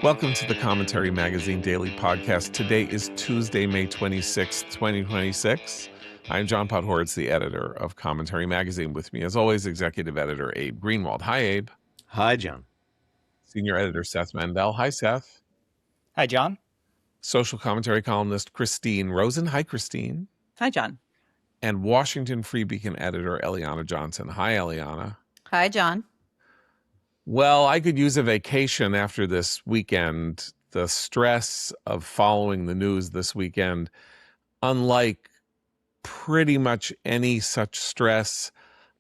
Welcome to the Commentary Magazine Daily Podcast. Today is Tuesday, May 26th, 2026. I'm John Podhoretz, the editor of Commentary Magazine. With me, as always, executive editor Abe Greenwald. Hi, Abe. Hi, John. Senior editor Seth Mandel. Hi, Seth. Hi, John. Social commentary columnist Christine Rosen. Hi, Christine. Hi, John. And Washington Free Beacon editor Eliana Johnson. Hi, Eliana. Hi, John. Well, I could use a vacation after this weekend. The stress of following the news this weekend, unlike pretty much any such stress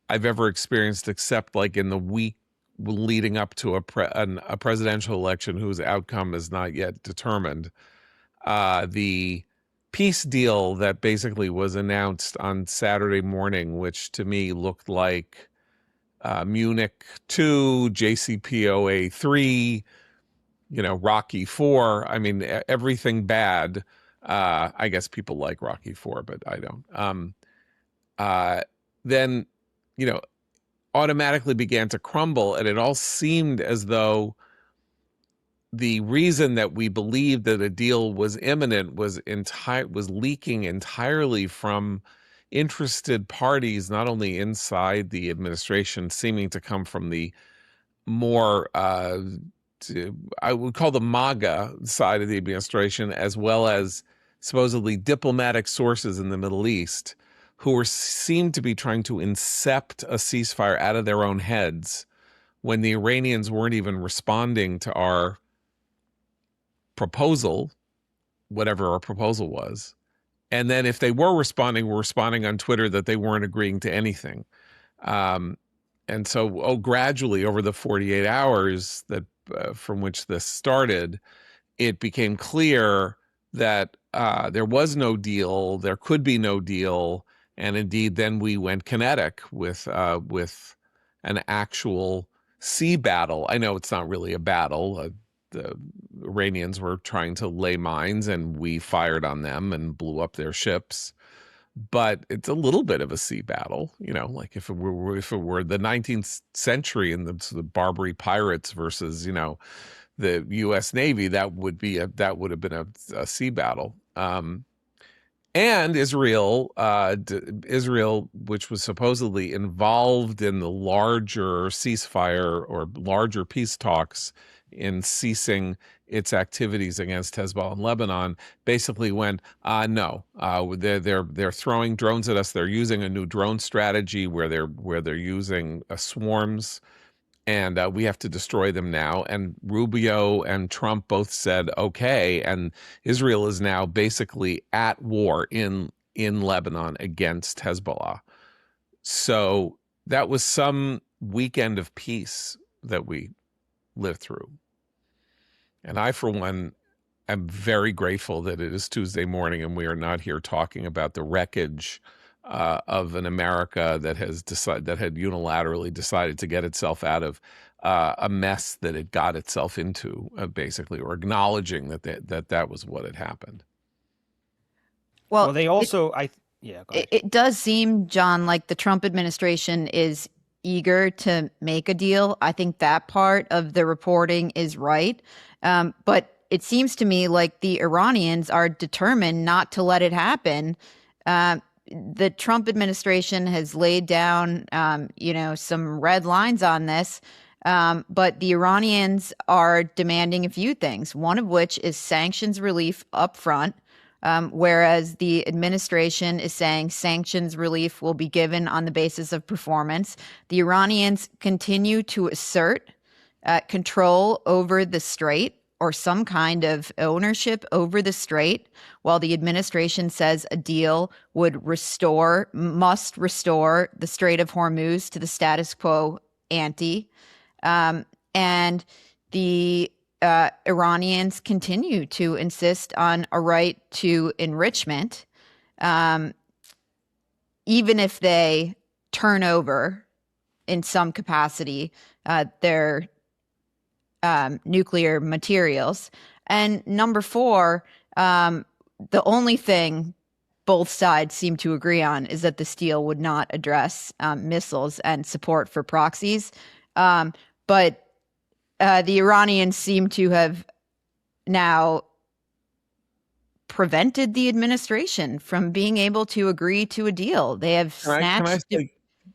I've ever experienced, except like in the week leading up to a presidential election whose outcome is not yet determined. The peace deal that basically was announced on Saturday morning, which to me looked like Munich 2, JCPOA 3, Rocky 4. I mean, everything bad. I guess people like Rocky 4, but I don't. Then, automatically began to crumble, and it all seemed as though the reason that we believed that a deal was imminent was leaking entirely from interested parties, not only inside the administration, seeming to come from the more, I would call the MAGA side of the administration, as well as supposedly diplomatic sources in the Middle East, who seemed to be trying to incept a ceasefire out of their own heads when the Iranians weren't even responding to our proposal, whatever our proposal was. And then if they were responding on Twitter that they weren't agreeing to anything. And so, gradually over the 48 hours that from which this started, it became clear that there was no deal, there could be no deal. And indeed, then we went kinetic with an actual sea battle. I know it's not really a battle. The Iranians were trying to lay mines, and we fired on them and blew up their ships. But it's a little bit of a sea battle, like if it were the 19th century and the Barbary pirates versus the U.S. Navy, that would have been a sea battle. And Israel, which was supposedly involved in the larger ceasefire or larger peace talks in ceasing its activities against Hezbollah in Lebanon, basically went, no, they're throwing drones at us. They're using a new drone strategy where they're using swarms, and we have to destroy them now. And Rubio and Trump both said, okay. And Israel is now basically at war in Lebanon against Hezbollah. So that was some weekend of peace that we lived through. And I, for one, am very grateful that it is Tuesday morning and we are not here talking about the wreckage of an America that had unilaterally decided to get itself out of a mess that it got itself into, basically, or acknowledging that was what had happened. Well, they also, go ahead. It does seem, John, like the Trump administration is eager to make a deal. I think that part of the reporting is right. But it seems to me like the Iranians are determined not to let it happen. The Trump administration has laid down, some red lines on this. But the Iranians are demanding a few things, one of which is sanctions relief up front, whereas the administration is saying sanctions relief will be given on the basis of performance. The Iranians continue to assert control over the strait or some kind of ownership over the strait, while the administration says a deal must restore the Strait of Hormuz to the status quo ante. And the Iranians continue to insist on a right to enrichment, even if they turn over in some capacity their nuclear materials. And number four, the only thing both sides seem to agree on is that this deal would not address missiles and support for proxies. But the Iranians seem to have now prevented the administration from being able to agree to a deal. They have snatched.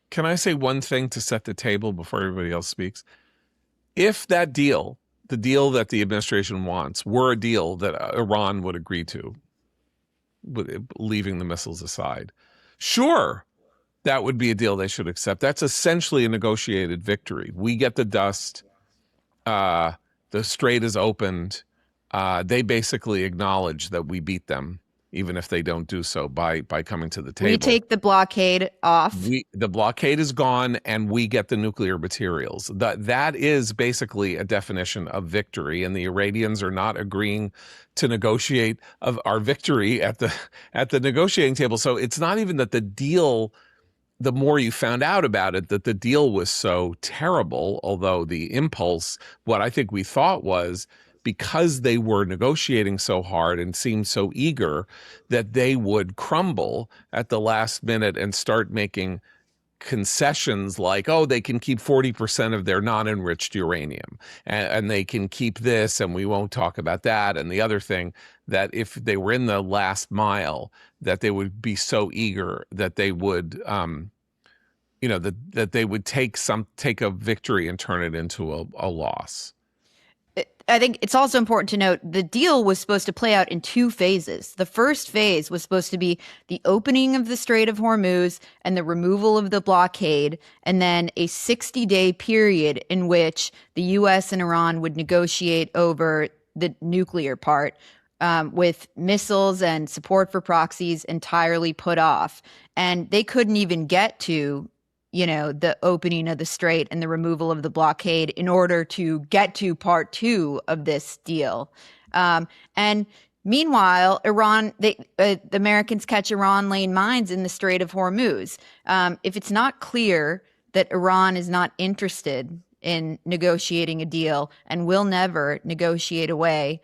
Can I say one thing to set the table before everybody else speaks? If that deal, the deal that the administration wants, were a deal that Iran would agree to, leaving the missiles aside, sure, that would be a deal they should accept. That's essentially a negotiated victory. We get the dust. The strait is opened. They basically acknowledge that we beat them, even if they don't do so by coming to the table. We take the blockade off. The blockade is gone, and we get the nuclear materials. That is basically a definition of victory, and the Iranians are not agreeing to negotiate of our victory at the negotiating table. So it's not even that the deal, the more you found out about it, that the deal was so terrible, although the impulse, what I think we thought was, because they were negotiating so hard and seemed so eager, that they would crumble at the last minute and start making concessions like, oh, they can keep 40% of their non-enriched uranium, and they can keep this, and we won't talk about that. And the other thing, that if they were in the last mile, that they would be so eager that they would, that they would take a victory and turn it into a loss. I think it's also important to note the deal was supposed to play out in two phases. The first phase was supposed to be the opening of the Strait of Hormuz and the removal of the blockade, and then a 60-day period in which the U.S. and Iran would negotiate over the nuclear part, with missiles and support for proxies entirely put off. And they couldn't even get to the opening of the strait and the removal of the blockade in order to get to part two of this deal. And meanwhile, the Americans catch Iran laying mines in the Strait of Hormuz. If it's not clear that Iran is not interested in negotiating a deal and will never negotiate away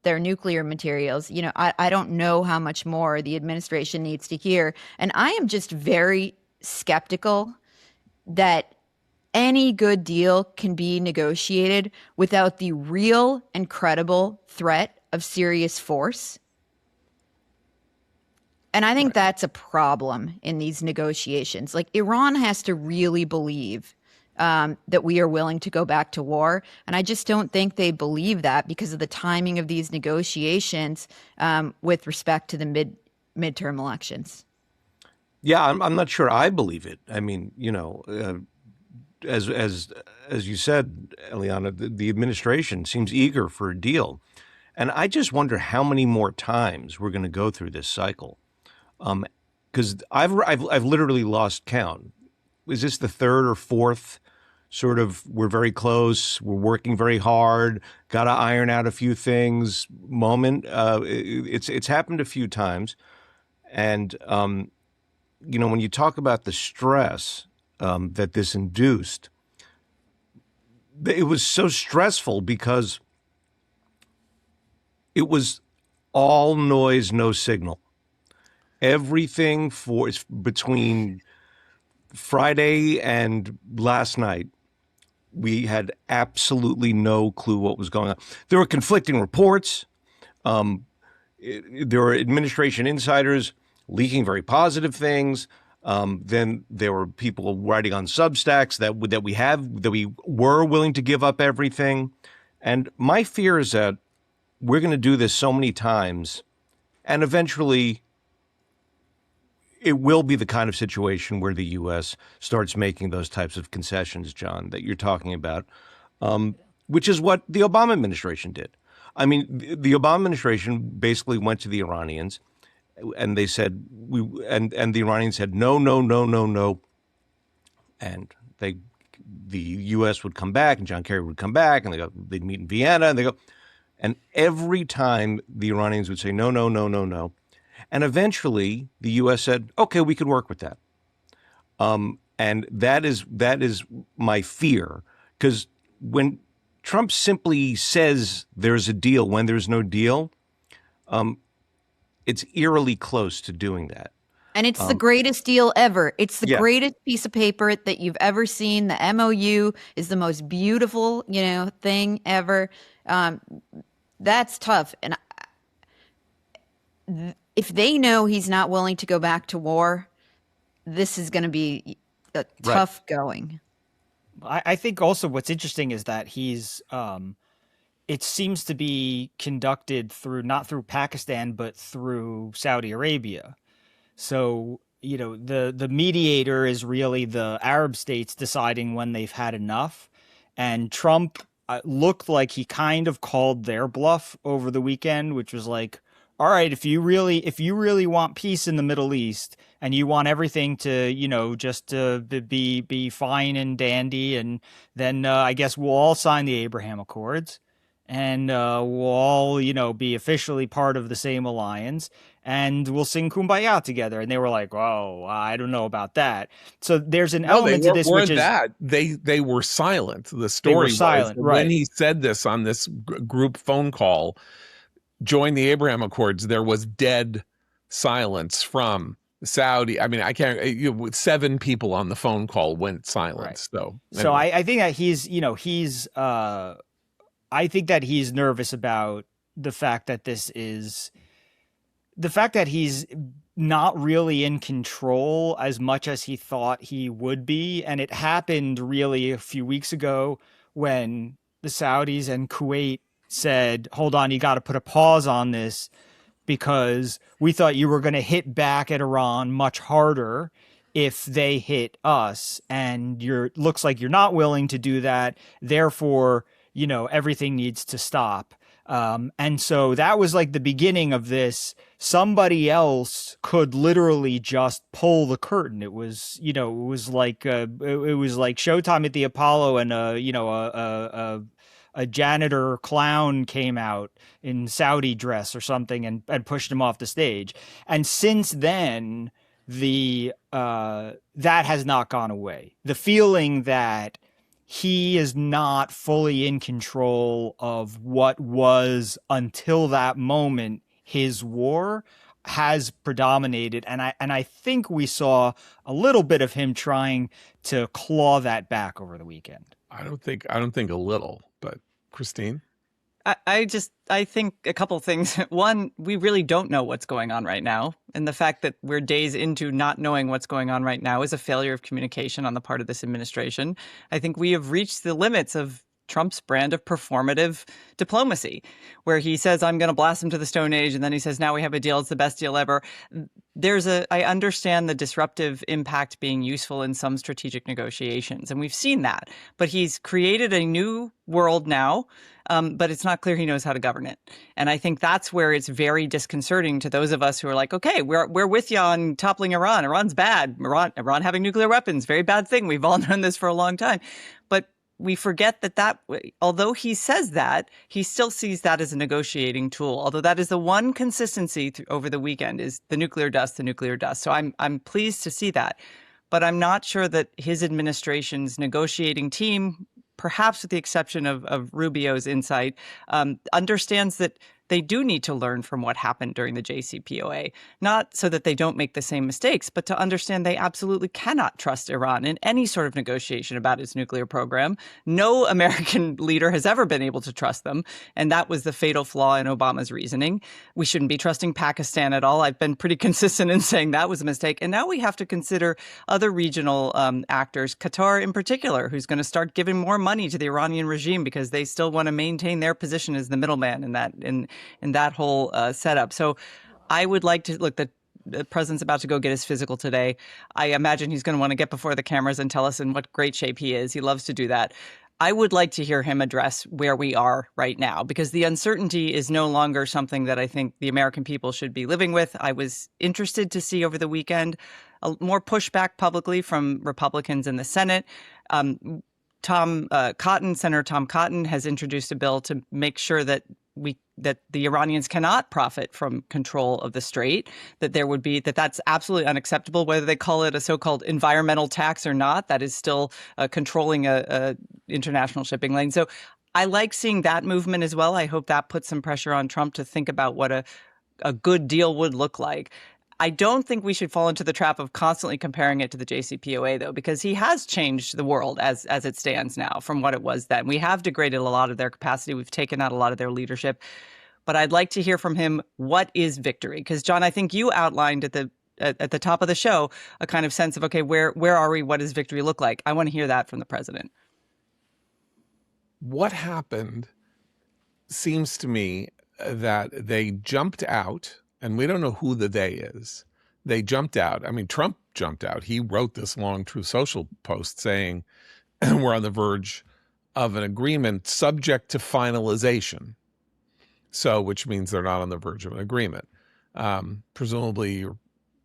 their nuclear materials, I don't know how much more the administration needs to hear. And I am just very skeptical that any good deal can be negotiated without the real and credible threat of serious force. And I think that's a problem in these negotiations. Like, Iran has to really believe that we are willing to go back to war. And I just don't think they believe that because of the timing of these negotiations with respect to the midterm elections. Yeah, I'm not sure I believe it. I mean, as you said, Eliana, the administration seems eager for a deal, and I just wonder how many more times we're going to go through this cycle, because I've literally lost count. Is this the third or fourth sort of we're very close, we're working very hard, got to iron out a few things moment? It's happened a few times, and when you talk about the stress that this induced, it was so stressful because it was all noise, no signal. Everything between Friday and last night, we had absolutely no clue what was going on. There were conflicting reports. There were administration insiders leaking very positive things. Then there were people writing on Substacks that we were willing to give up everything. And my fear is that we're going to do this so many times, and eventually it will be the kind of situation where the U.S. starts making those types of concessions, John, that you're talking about, which is what the Obama administration did. I mean, the Obama administration basically went to the Iranians, and they said and the Iranians said no, and the U.S. would come back, and John Kerry would come back, and they'd meet in Vienna, and every time the Iranians would say no, and eventually the U.S. said, okay, we could work with that, and that is my fear, because when Trump simply says there's a deal when there's no deal, it's eerily close to doing that. And it's the greatest deal ever. It's the greatest piece of paper that you've ever seen. The MOU is the most beautiful, thing ever. that's tough. And if they know he's not willing to go back to war, this is going to be a tough going. I think also what's interesting is that he's it seems to be conducted through not through Pakistan but through Saudi Arabia. So, you know, the mediator is really the Arab states deciding when they've had enough. And Trump looked like he kind of called their bluff over the weekend, which was like, all right, if you really want peace in the Middle East and you want everything to, you know, just to be fine and dandy, and then I guess we'll all sign the Abraham Accords, and we'll all, you know, be officially part of the same alliance, and we'll sing Kumbaya together. And they were like, "Oh, I don't know about that." So there's an element to this, which is that they were silent. The story was silent, right? When he said this on this group phone call, join the Abraham Accords, there was dead silence from Saudi. I mean, I can't. 7 people on the phone call went silent. Right. So anyway. I think that he's, you know, I think that he's nervous about the fact that he's not really in control as much as he thought he would be. And it happened really a few weeks ago when the Saudis and Kuwait said, hold on, you got to put a pause on this because we thought you were going to hit back at Iran much harder if they hit us. And looks like you're not willing to do that. Therefore, you know, everything needs to stop. And so that was like the beginning of this. Somebody else could literally just pull the curtain. It was, you know, it was like Showtime at the Apollo, and a janitor clown came out in Saudi dress or something and pushed him off the stage. And since then, that has not gone away. The feeling that he is not fully in control of what was, until that moment, his war has predominated. And I think we saw a little bit of him trying to claw that back over the weekend. I don't think a little, but Christine? I think a couple of things. One, we really don't know what's going on right now. And the fact that we're days into not knowing what's going on right now is a failure of communication on the part of this administration. I think we have reached the limits of Trump's brand of performative diplomacy, where he says, I'm going to blast him to the Stone Age. And then he says, now we have a deal. It's the best deal ever. I understand the disruptive impact being useful in some strategic negotiations. And we've seen that. But he's created a new world now. But it's not clear he knows how to govern it. And I think that's where it's very disconcerting to those of us who are like, okay, we're with you on toppling Iran. Iran's bad. Iran having nuclear weapons, very bad thing. We've all known this for a long time. But we forget that although he says that, he still sees that as a negotiating tool. Although that is the one consistency over the weekend is the nuclear dust. So I'm pleased to see that. But I'm not sure that his administration's negotiating team, perhaps with the exception of Rubio's insight, understands that they do need to learn from what happened during the JCPOA, not so that they don't make the same mistakes, but to understand they absolutely cannot trust Iran in any sort of negotiation about its nuclear program. No American leader has ever been able to trust them, and that was the fatal flaw in Obama's reasoning. We shouldn't be trusting Pakistan at all. I've been pretty consistent in saying that was a mistake. And now we have to consider other regional actors, Qatar in particular, who's going to start giving more money to the Iranian regime because they still want to maintain their position as the middleman in that whole setup. So I would like to look, the president's about to go get his physical today. I imagine he's going to want to get before the cameras and tell us in what great shape he is. He loves to do that. I would like to hear him address where we are right now, because the uncertainty is no longer something that I think the American people should be living with. I was interested to see over the weekend more pushback publicly from Republicans in the Senate. Senator Tom Cotton has introduced a bill to make sure that the Iranians cannot profit from control of the strait, that's absolutely unacceptable, whether they call it a so-called environmental tax or not. That is still controlling a international shipping lane. So I like seeing that movement as well. I hope that puts some pressure on Trump to think about what a good deal would look like. I don't think we should fall into the trap of constantly comparing it to the JCPOA, though, because he has changed the world as it stands now from what it was then. We have degraded a lot of their capacity. We've taken out a lot of their leadership. But I'd like to hear from him, what is victory? Because, John, I think you outlined at the top of the show a kind of sense of, okay, where are we? What does victory look like? I want to hear that from the president. What happened seems to me that they jumped out, and we don't know who the they is. They jumped out. I mean, Trump jumped out. He wrote this long Truth Social post saying we're on the verge of an agreement subject to finalization. So, which means they're not on the verge of an agreement. Presumably, you're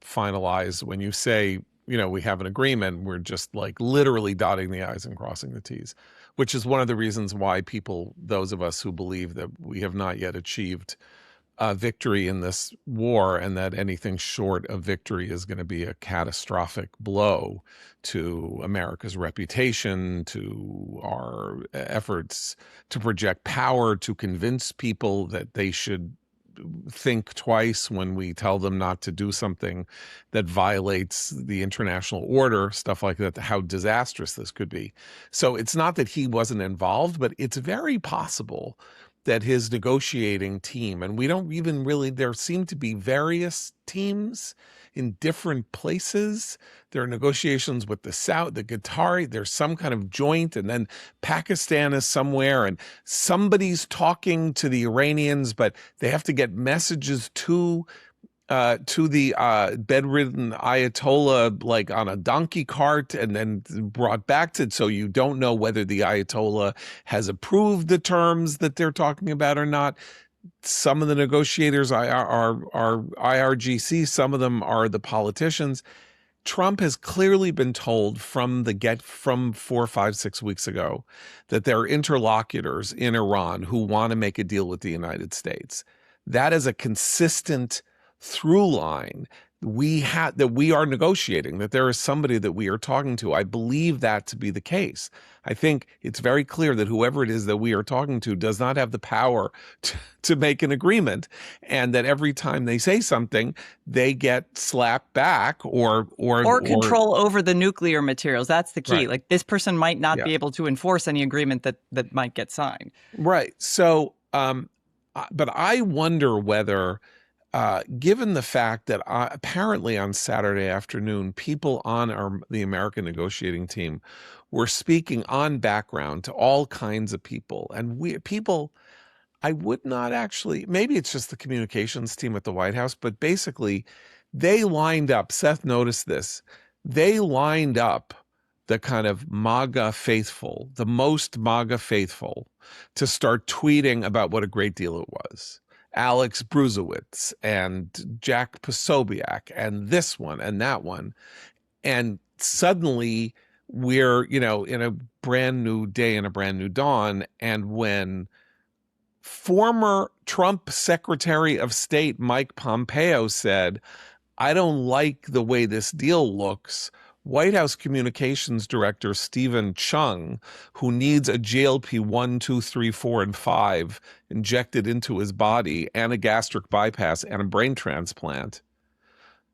finalized when you say, we have an agreement. We're just like literally dotting the I's and crossing the T's, which is one of the reasons why those of us who believe that we have not yet achieved victory in this war, and that anything short of victory is going to be a catastrophic blow to America's reputation, to our efforts to project power, to convince people that they should think twice when we tell them not to do something that violates the international order, stuff like that, how disastrous this could be. So it's not that he wasn't involved, but it's very possible that his negotiating team, and we don't even really, there seem to be various teams in different places. There are negotiations with the South, the Qatari, there's some kind of joint, and then Pakistan is somewhere, and somebody's talking to the Iranians, but they have to get messages to the bedridden Ayatollah, like on a donkey cart, and then brought back to, so you don't know whether the Ayatollah has approved the terms that they're talking about or not. Some of the negotiators are IRGC, some of them are the politicians. Trump has clearly been told from 4, 5, 6 weeks ago that there are interlocutors in Iran who want to make a deal with the United States. That is a consistent through line that we are negotiating, that there is somebody that we are talking to. I believe that to be the case. I think it's very clear that whoever it is that we are talking to does not have the power to make an agreement, and that every time they say something, they get slapped back or control over the nuclear materials. That's the key. Right. Like, this person might not be able to enforce any agreement that might get signed. Right. So, but I wonder whether, given the fact that apparently on Saturday afternoon, people on the American negotiating team were speaking on background to all kinds of people. And I would not actually, maybe it's just the communications team at the White House, but basically they lined up, Seth noticed this, they lined up the kind of MAGA faithful, the most MAGA faithful, to start tweeting about what a great deal it was. Alex Bruzewitz and Jack Posobiec and this one and that one. And suddenly we're, in a brand new day and a brand new dawn. And when former Trump Secretary of State Mike Pompeo said, I don't like the way this deal looks, White House Communications Director Stephen Chung, who needs a GLP 1, 2, 3, 4, and 5 injected into his body, and a gastric bypass and a brain transplant,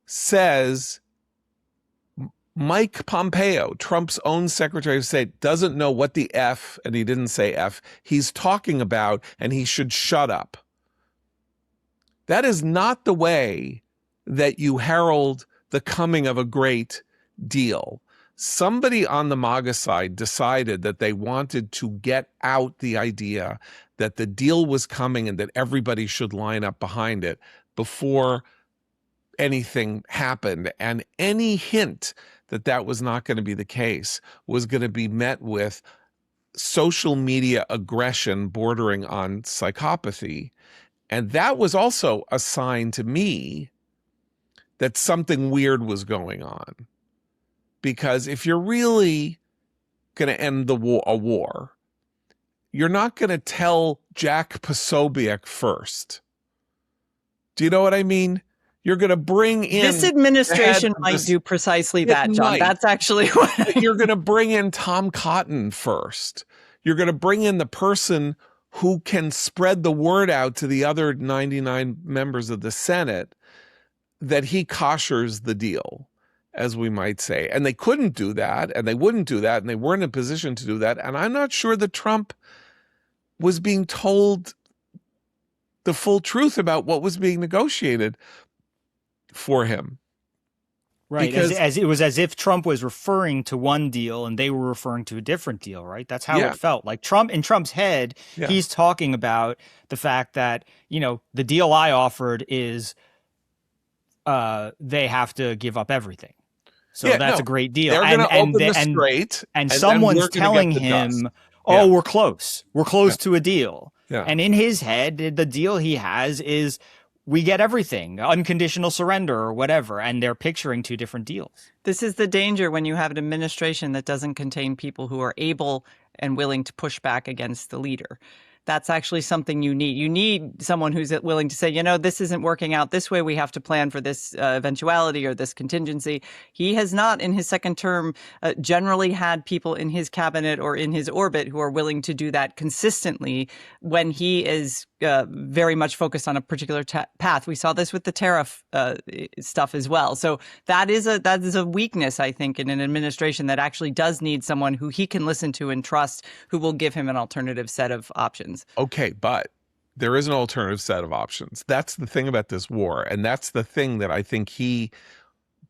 says Mike Pompeo, Trump's own Secretary of State, doesn't know what the F, and he didn't say F, he's talking about, and he should shut up. That is not the way that you herald the coming of a great deal. Somebody on the MAGA side decided that they wanted to get out the idea that the deal was coming and that everybody should line up behind it before anything happened. And any hint that that was not going to be the case was going to be met with social media aggression bordering on psychopathy. And that was also a sign to me that something weird was going on. Because if you're really going to end a war, you're not going to tell Jack Posobiec first. Do you know what I mean? You're going to bring in... This administration might do precisely that, John. That's actually what... You're going to bring in Tom Cotton first. You're going to bring in the person who can spread the word out to the other 99 members of the Senate that he koshers the deal, as we might say. And they couldn't do that, and they wouldn't do that, and they weren't in a position to do that. And I'm not sure that Trump was being told the full truth about what was being negotiated for him. Right, Because- as it was as if Trump was referring to one deal and they were referring to a different deal, right? That's how Yeah. it felt. Like Trump, in Trump's head, Yeah. he's talking about the fact that, the deal I offered is they have to give up everything. So Yeah, that's no, a great deal. They're going to open the strait, and then someone's we're gonna telling get the him, dust. "Oh, Yeah. we're close. We're close to a deal." Yeah. And in his head, the deal he has is we get everything, unconditional surrender or whatever, and they're picturing two different deals. This is the danger when you have an administration that doesn't contain people who are able and willing to push back against the leader. That's actually something you need. You need someone who's willing to say, this isn't working out this way. We have to plan for this eventuality or this contingency. He has not, in his second term, generally had people in his cabinet or in his orbit who are willing to do that consistently when he is very much focused on a particular path. We saw this with the tariff stuff as well. So that is a weakness, I think, in an administration that actually does need someone who he can listen to and trust, who will give him an alternative set of options. Okay, but there is an alternative set of options. That's the thing about this war. And that's the thing that I think he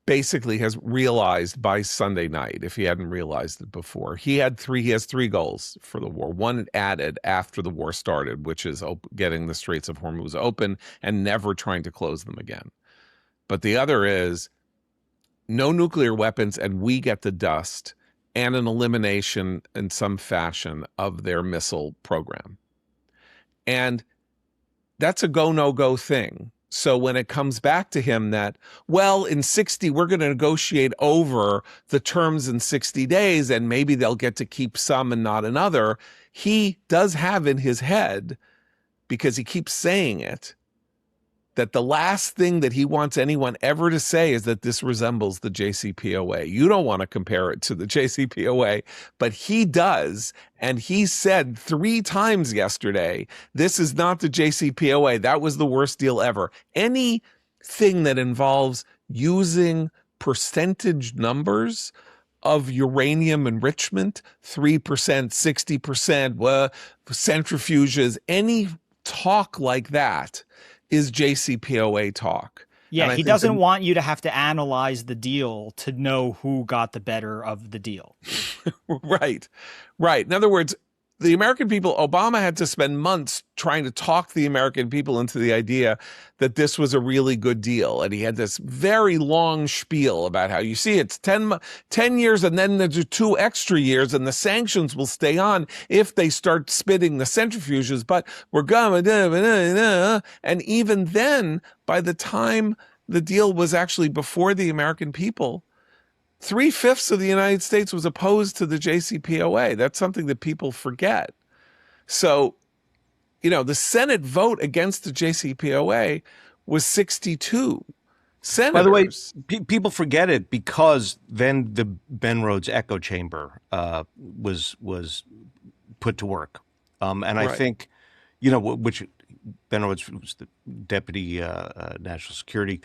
basically has realized by Sunday night, if he hadn't realized it before. He has three goals for the war. One added after the war started, which is getting the Straits of Hormuz open and never trying to close them again. But the other is no nuclear weapons and we get the dust, and an elimination in some fashion of their missile program. And that's a go, no go thing. So when it comes back to him that, well, in 60, we're going to negotiate over the terms in 60 days and maybe they'll get to keep some and not another, he does have in his head, because he keeps saying it, that the last thing that he wants anyone ever to say is that this resembles the JCPOA. You don't want to compare it to the JCPOA, but he does. And he said 3 times yesterday, this is not the JCPOA. That was the worst deal ever. Anything that involves using percentage numbers of uranium enrichment, 3%, 60%, centrifuges, any talk like that is JCPOA talk. Yeah, he doesn't want you to have to analyze the deal to know who got the better of the deal. Right. In other words, the American people, Obama had to spend months trying to talk the American people into the idea that this was a really good deal. And he had this very long spiel about how, you see, it's 10 years and then there's 2 extra years and the sanctions will stay on if they start spitting the centrifuges, but we're going to, and even then, by the time the deal was actually before the American people, 3/5 of the United States was opposed to the JCPOA. That's something that people forget. So, the Senate vote against the JCPOA was 62 senators. By the way, people forget it because then the Ben Rhodes echo chamber was put to work. And I Right. think, which Ben Rhodes was the deputy national security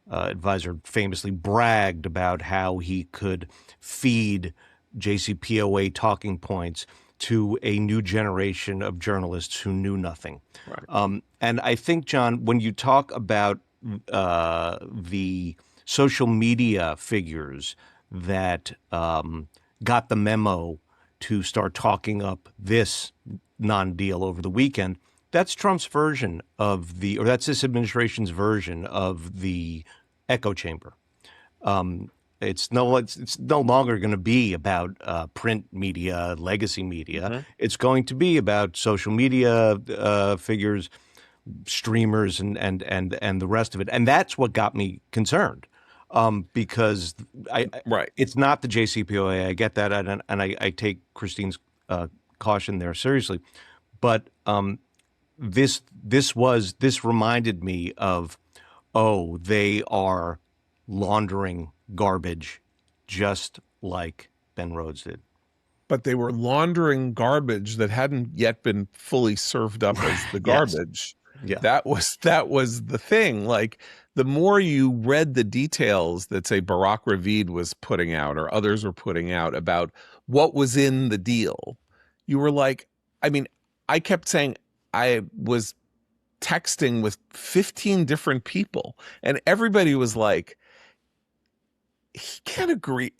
advisor, famously bragged about how he could feed JCPOA talking points to a new generation of journalists who knew nothing. Right. And I think, John, when you talk about the social media figures that got the memo to start talking up this non-deal over the weekend, that's Trump's version of that's this administration's version of the echo chamber. It's no longer going to be about print media, legacy media. Mm-hmm. It's going to be about social media figures, streamers, and the rest of it. And that's what got me concerned, because it's not the JCPOA. I get that, and I take Christine's caution there seriously, but this reminded me of, they are laundering garbage just like Ben Rhodes did. But they were laundering garbage that hadn't yet been fully served up as the garbage. Yeah. That was the thing. Like, the more you read the details that, say, Barak Ravid was putting out or others were putting out about what was in the deal, you were like, I mean, I kept saying I was texting with 15 different people, and everybody was like, he can't agree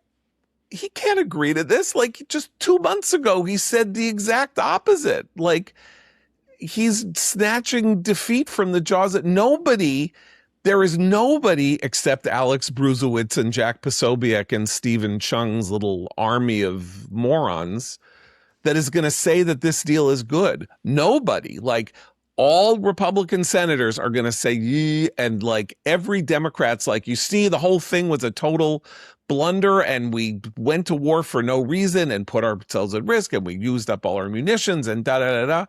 to this. Like, just 2 months ago he said the exact opposite. Like, he's snatching defeat from the jaws that there is nobody except Alex Bruzewitz and Jack Posobiec and Stephen Chung's little army of morons that is going to say that this deal is good. Nobody. Like, all Republican senators are going to say, yee, and like every Democrat's like, you see, the whole thing was a total blunder and we went to war for no reason and put ourselves at risk and we used up all our munitions and da-da-da-da.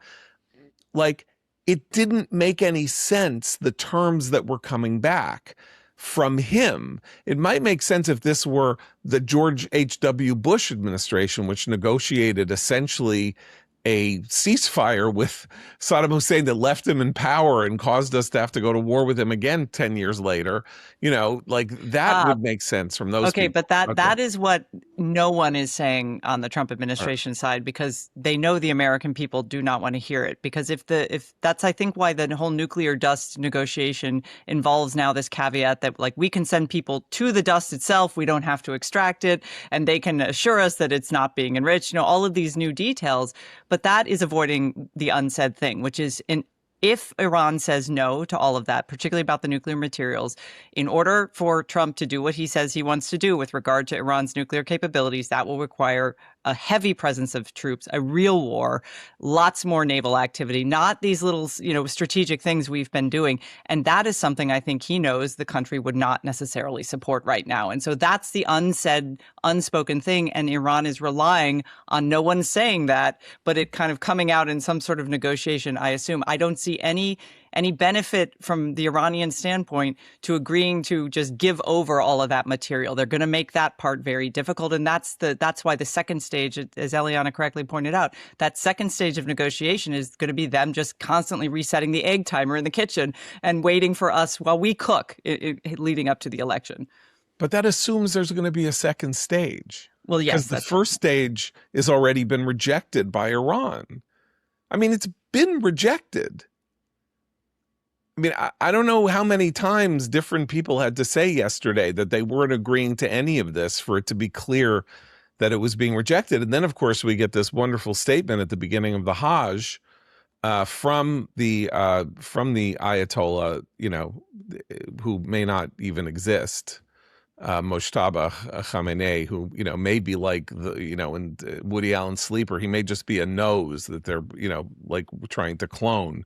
Like, it didn't make any sense, the terms that were coming back from him. It might make sense if this were the George H.W. Bush administration, which negotiated essentially a ceasefire with Saddam Hussein that left him in power and caused us to have to go to war with him again 10 years later. You know, like, that would make sense from those Okay, people. but that is what no one is saying on the Trump administration side, because they know the American people do not want to hear it. Because if that's, I think, why the whole nuclear dust negotiation involves now this caveat that, like, we can send people to the dust itself, we don't have to extract it, and they can assure us that it's not being enriched, you know, all of these new details. But that is avoiding the unsaid thing, which is, if Iran says no to all of that, particularly about the nuclear materials, in order for Trump to do what he says he wants to do with regard to Iran's nuclear capabilities, that will require a heavy presence of troops, a real war, lots more naval activity, not these little, you know, strategic things we've been doing. And that is something I think he knows the country would not necessarily support right now. And so that's the unsaid, unspoken thing. And Iran is relying on no one saying that, but it kind of coming out in some sort of negotiation, I assume. I don't see any benefit from the Iranian standpoint to agreeing to just give over all of that material. They're going to make that part very difficult. And that's why the second stage, as Eliana correctly pointed out, that second stage of negotiation is going to be them just constantly resetting the egg timer in the kitchen and waiting for us while we cook leading up to the election. But that assumes there's going to be a second stage. Well, yes. Because the first stage has already been rejected by Iran. I mean, it's been rejected. I mean, I don't know how many times different people had to say yesterday that they weren't agreeing to any of this for it to be clear that it was being rejected. And then, of course, we get this wonderful statement at the beginning of the Hajj from the Ayatollah, you know, who may not even exist, Mojtaba Khamenei, who, you know, may be like in Woody Allen's Sleeper, he may just be a nose that they're, you know, like trying to clone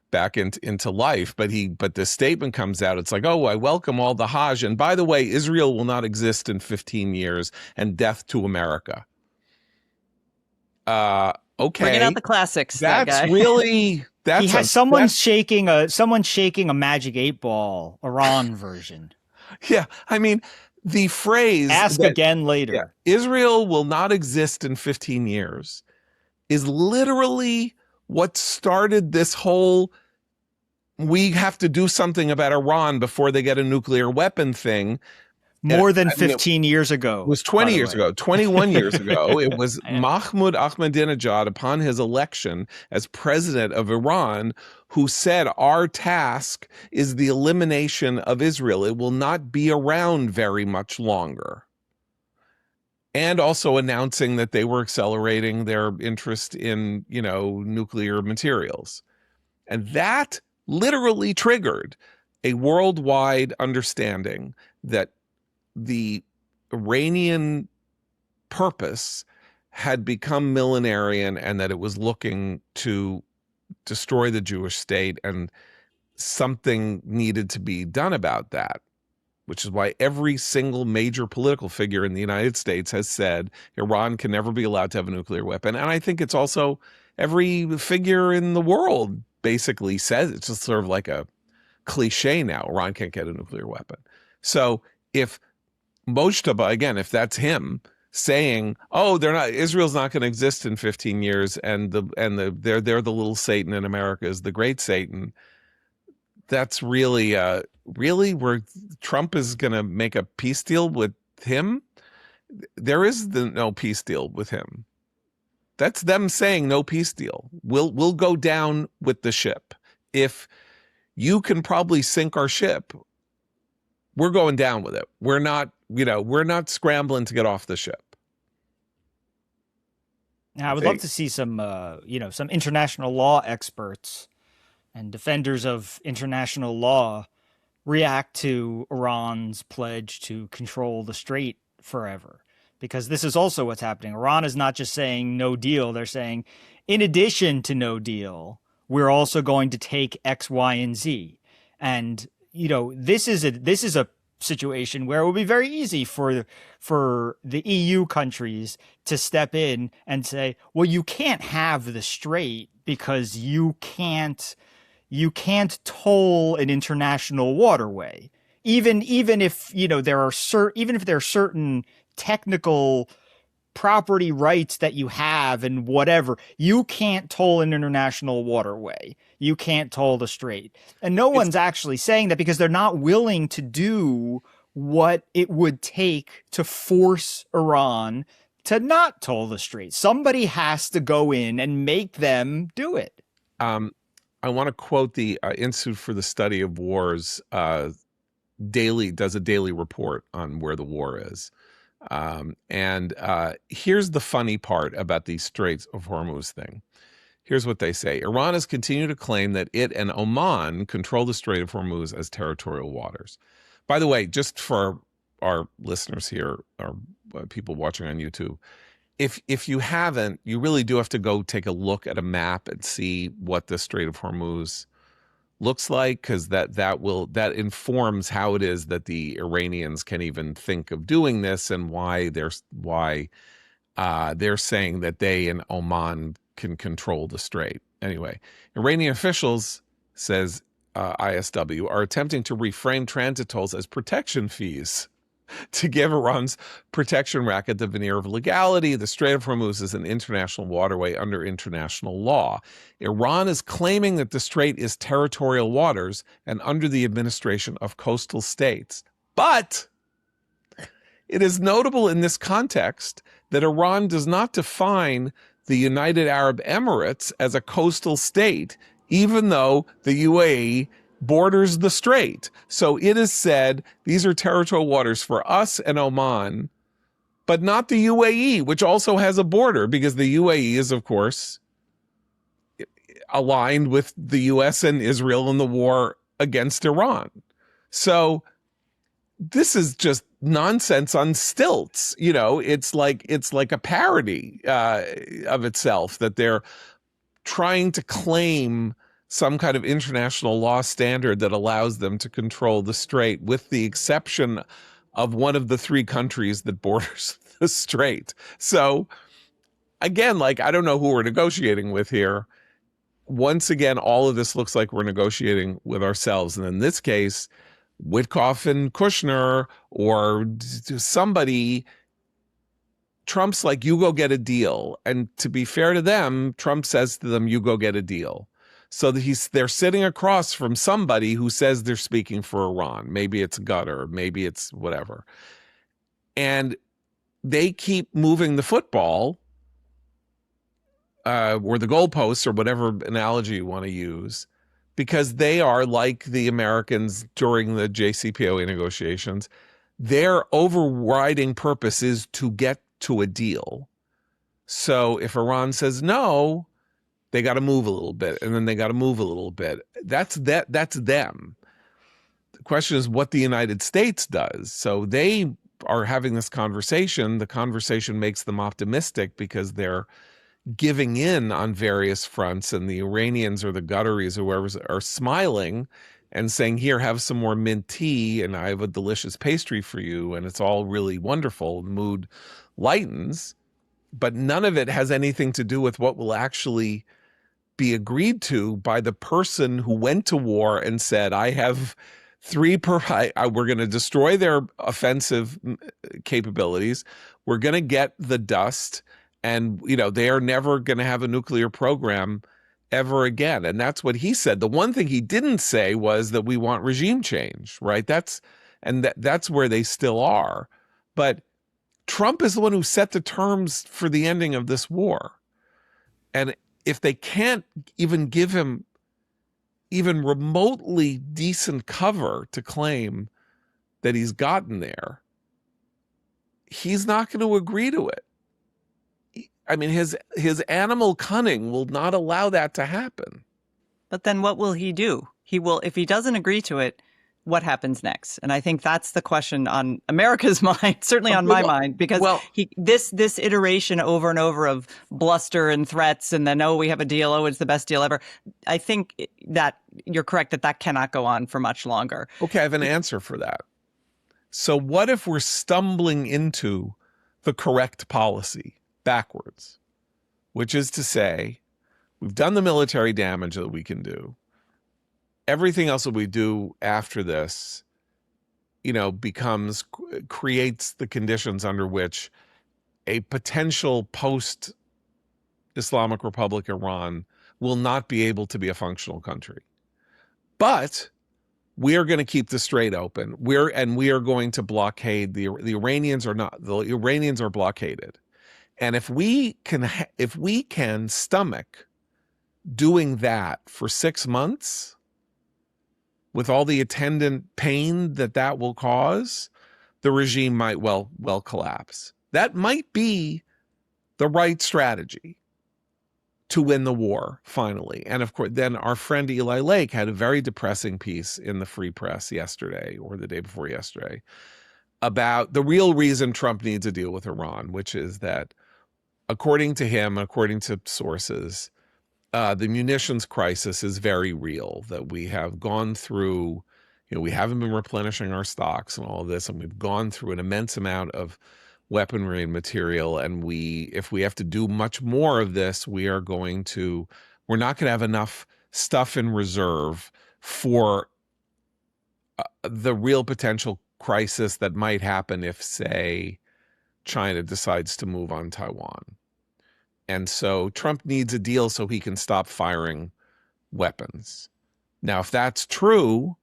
back into life. But the statement comes out, it's like, oh, I welcome all the Hajj, and by the way, Israel will not exist in 15 years, and death to America. Okay, bringing out the classics. That's really he has someone shaking a Magic 8-Ball Iran version. Yeah, I mean, the phrase "ask again later." Yeah, Israel will not exist in 15 years is literally what started this whole we have to do something about Iran before they get a nuclear weapon thing. More than 15 years ago. It was 20 years ago, 21 years ago. It was Mahmoud Ahmadinejad, upon his election as president of Iran, who said, our task is the elimination of Israel. It will not be around very much longer. And also announcing that they were accelerating their interest in, you know, nuclear materials. And that literally triggered a worldwide understanding that the Iranian purpose had become millenarian and that it was looking to destroy the Jewish state, and something needed to be done about that, which is why every single major political figure in the United States has said Iran can never be allowed to have a nuclear weapon. And I think it's also every figure in the world basically says, it's just sort of like a cliche now, Iran can't get a nuclear weapon. So if Mojtaba, again, if that's him saying, "Oh, Israel's not going to exist in 15 years, and they're the little Satan and America is the great Satan," that's really where Trump is going to make a peace deal with him. There is no peace deal with him. That's them saying no peace deal. We'll go down with the ship. If you can probably sink our ship, we're going down with it. We're not scrambling to get off the ship. Now, I would love to see some some international law experts and defenders of international law react to Iran's pledge to control the strait forever. Because this is also what's happening. Iran is not just saying no deal. They're saying, in addition to no deal, we're also going to take X, Y, and Z. And, this is a situation where it will be very easy for the EU countries to step in and say, well, you can't have the strait because you can't toll an international waterway. Even if there are certain technical property rights that you have and whatever, you can't toll an international waterway. You can't toll the strait. And no one's actually saying that because they're not willing to do what it would take to force Iran to not toll the strait. Somebody has to go in and make them do it. I want to quote the Institute for the Study of Wars does a daily report on where the war is. And here's the funny part about the Straits of Hormuz thing. Here's what they say. Iran has continued to claim that it and Oman control the Strait of Hormuz as territorial waters. By the way, just for our listeners here, or people watching on YouTube, if you haven't, you really do have to go take a look at a map and see what the Strait of Hormuz looks like, because that informs how it is that the Iranians can even think of doing this, and why they're saying that they and Oman can control the strait. Anyway, Iranian officials, says ISW, are attempting to reframe transit tolls as protection fees to give Iran's protection racket the veneer of legality. The Strait of Hormuz is an international waterway under international law. Iran is claiming that the strait is territorial waters and under the administration of coastal states. But it is notable in this context that Iran does not define the United Arab Emirates as a coastal state, even though the UAE borders the strait. So it is said these are territorial waters for us and Oman, but not the UAE, which also has a border, because the UAE is, of course, aligned with the US and Israel in the war against Iran. So this is just nonsense on stilts. It's like a parody of itself, that they're trying to claim some kind of international law standard that allows them to control the strait, with the exception of one of the three countries that borders the strait. So again, I don't know who we're negotiating with here. Once again, all of this looks like we're negotiating with ourselves. And in this case, Witkoff and Kushner or somebody, Trump's like, you go get a deal. And to be fair to them, Trump says to them, you go get a deal. So that they're sitting across from somebody who says they're speaking for Iran. Maybe it's Qatar, maybe it's whatever. And they keep moving the football, or the goalposts, or whatever analogy you want to use, because they are like the Americans during the JCPOA negotiations. Their overriding purpose is to get to a deal. So if Iran says no, they got to move a little bit, and then they got to move a little bit. That's them. The question is what the United States does. So they are having this conversation. The conversation makes them optimistic because they're giving in on various fronts, and the Iranians or the Qataris or whoever are smiling and saying, here, have some more mint tea, and I have a delicious pastry for you, and it's all really wonderful. The mood lightens, but none of it has anything to do with what will actually be agreed to by the person who went to war and said, I have we're going to destroy their offensive capabilities. We're going to get the dust, and they are never going to have a nuclear program. ever again. And that's what he said. The one thing he didn't say was that we want regime change, right? That's where they still are. But Trump is the one who set the terms for the ending of this war. And if they can't even give him even remotely decent cover to claim that he's gotten there, he's not going to agree to it. I mean, his animal cunning will not allow that to happen. But then what will he do? He will, if he doesn't agree to it, what happens next? And I think that's the question on America's mind, certainly on my mind, because this iteration over and over of bluster and threats and then, oh, we have a deal, oh, it's the best deal ever. I think that you're correct that cannot go on for much longer. Okay, I have an answer for that. So what if we're stumbling into the correct policy backwards, which is to say, we've done the military damage that we can do. Everything else that we do after this, creates the conditions under which a potential post-Islamic Republic Iran will not be able to be a functional country. But we are going to keep the Strait open. We are going to blockade the Iranians are not. The Iranians are blockaded. And if we can stomach doing that for 6 months, with all the attendant pain that will cause, the regime might well collapse. That might be the right strategy to win the war finally. And of course, then our friend Eli Lake had a very depressing piece in the Free Press yesterday or the day before yesterday about the real reason Trump needs a deal with Iran, which is that according to him, according to sources, the munitions crisis is very real, that we have gone through, we haven't been replenishing our stocks and all of this, and we've gone through an immense amount of weaponry and material. And if we have to do much more of this, we're not going to have enough stuff in reserve for the real potential crisis that might happen if, say, China decides to move on Taiwan. And so Trump needs a deal so he can stop firing weapons. Now, if that's true,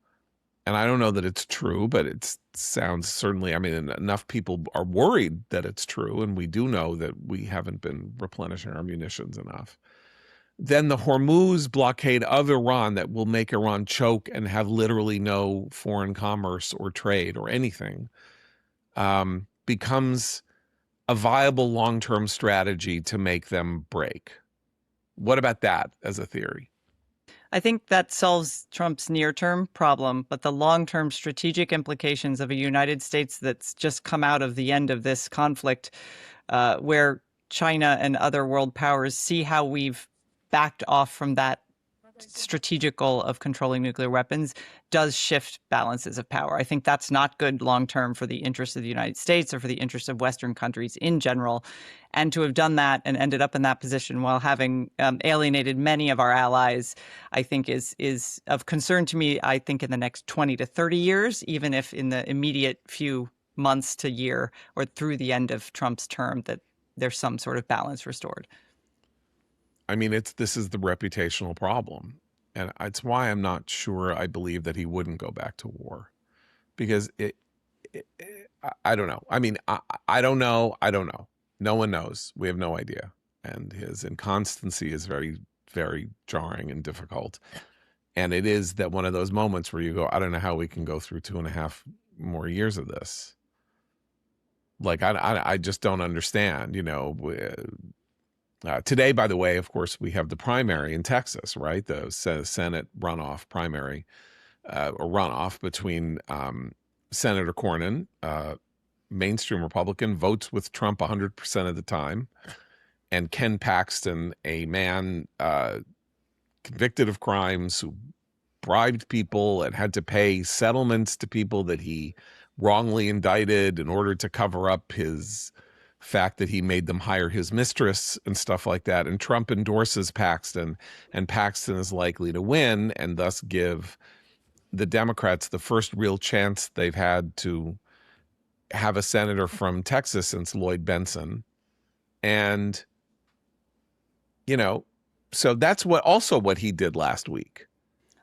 and I don't know that it's true, but it sounds certainly, enough people are worried that it's true, and we do know that we haven't been replenishing our munitions enough. Then the Hormuz blockade of Iran that will make Iran choke and have literally no foreign commerce or trade or anything becomes a viable long-term strategy to make them break. What about that as a theory? I think that solves Trump's near-term problem, but the long-term strategic implications of a United States that's just come out of the end of this conflict, where China and other world powers see how we've backed off from that strategic goal of controlling nuclear weapons, does shift balances of power. I think that's not good long-term for the interests of the United States or for the interests of Western countries in general. And to have done that and ended up in that position while having alienated many of our allies, I think is of concern to me, I think in the next 20 to 30 years, even if in the immediate few months to year or through the end of Trump's term, that there's some sort of balance restored. This is the reputational problem. And it's why I'm not sure I believe that he wouldn't go back to war. Because I don't know. I don't know. No one knows. We have no idea. And his inconstancy is very, very jarring and difficult. And it is that one of those moments where you go, I don't know how we can go through 2.5 more years of this. Like, I just don't understand, today, by the way, of course, we have the primary in Texas, right? The Senate runoff primary, or runoff between Senator Cornyn, mainstream Republican, votes with Trump 100% of the time, and Ken Paxton, a man convicted of crimes who bribed people and had to pay settlements to people that he wrongly indicted in order to cover up his fact that he made them hire his mistress and stuff like that. And Trump endorses Paxton, and Paxton is likely to win and thus give the Democrats the first real chance they've had to have a senator from Texas since Lloyd Benson. And, So that's what he did last week.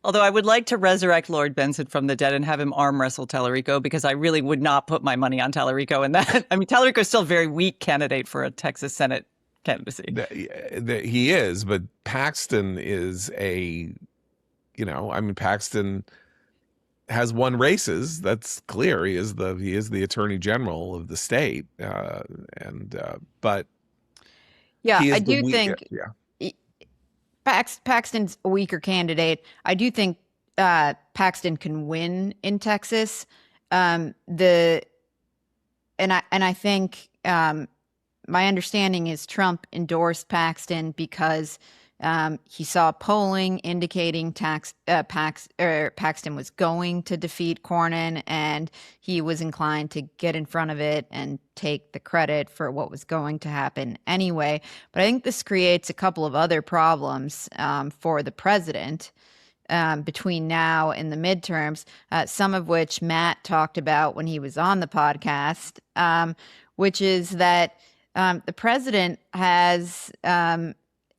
Although I would like to resurrect Lord Benson from the dead and have him arm wrestle Tallarico, because I really would not put my money on Tallarico in that. I mean, Tallarico is still a very weak candidate for a Texas Senate candidacy. He is, but Paxton is Paxton has won races. That's clear. He is the attorney general of the state, but Yeah, he is I do think yeah. Paxton's a weaker candidate. I do think Paxton can win in Texas. I think my understanding is Trump endorsed Paxton because he saw polling indicating Paxton was going to defeat Cornyn, and he was inclined to get in front of it and take the credit for what was going to happen anyway. But I think this creates a couple of other problems for the president between now and the midterms, some of which Matt talked about when he was on the podcast, which is that the president has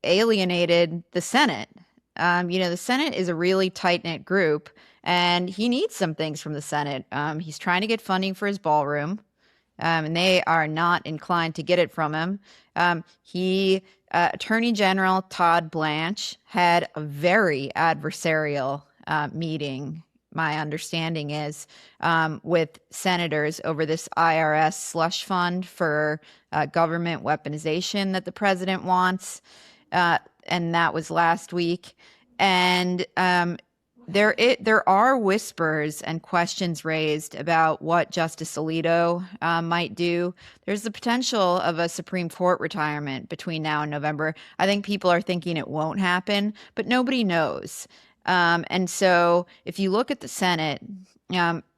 alienated the Senate. The Senate is a really tight-knit group, and he needs some things from the Senate. He's trying to get funding for his ballroom, and they are not inclined to get it from him. Attorney General Todd Blanche had a very adversarial meeting, my understanding is, with senators over this IRS slush fund for government weaponization that the president wants. And that was last week. And there are whispers and questions raised about what Justice Alito might do. There's the potential of a Supreme Court retirement between now and November. I think people are thinking it won't happen, but nobody knows. And so if you look at the Senate,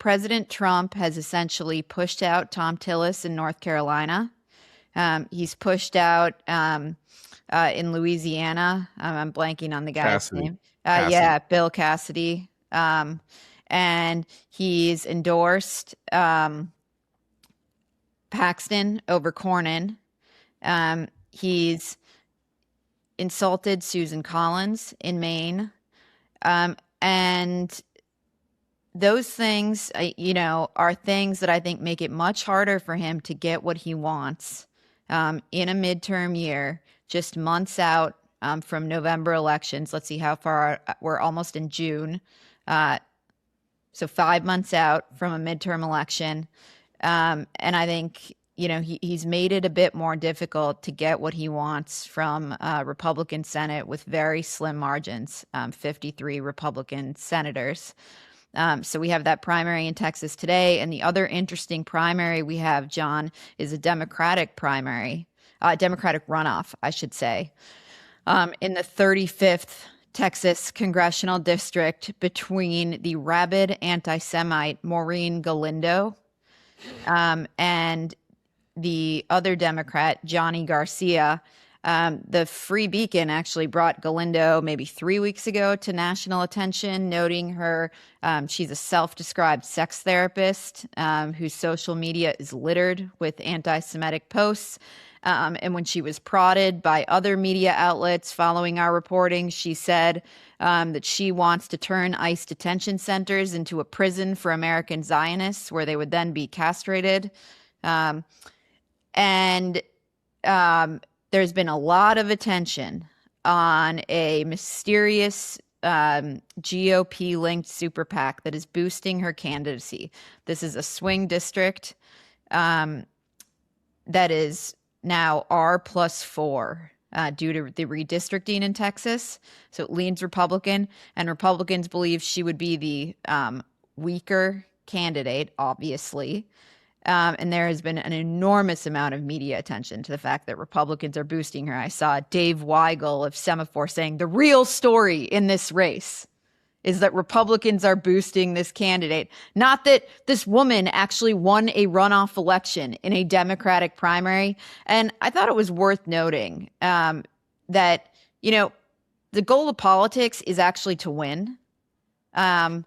President Trump has essentially pushed out Thom Tillis in North Carolina. He's pushed out in Louisiana. I'm blanking on the guy's name. Yeah, Bill Cassidy. And he's endorsed Paxton over Cornyn. He's insulted Susan Collins in Maine. And those things, are things that I think make it much harder for him to get what he wants in a midterm year, just months out from November elections. Let's see how far we're almost in June. So 5 months out from a midterm election. And I think, he's made it a bit more difficult to get what he wants from a Republican Senate with very slim margins, 53 Republican senators. So we have that primary in Texas today. And the other interesting primary we have, John, is a Democratic primary, Democratic runoff, I should say, in the 35th Texas congressional district between the rabid anti-Semite Maureen Galindo and the other Democrat, Johnny Garcia. The Free Beacon actually brought Galindo maybe 3 weeks ago to national attention, noting her. She's a self-described sex therapist whose social media is littered with anti-Semitic posts. And when she was prodded by other media outlets following our reporting, she said that she wants to turn ICE detention centers into a prison for American Zionists where they would then be castrated. And there's been a lot of attention on a mysterious GOP-linked super PAC that is boosting her candidacy. This is a swing district that is now R+4 due to the redistricting in Texas. So it leans Republican, and Republicans believe she would be the weaker candidate, obviously. And there has been an enormous amount of media attention to the fact that Republicans are boosting her. I saw Dave Weigel of Semaphore saying the real story in this race is that Republicans are boosting this candidate, not that this woman actually won a runoff election in a Democratic primary. And I thought it was worth noting that, the goal of politics is actually to win. I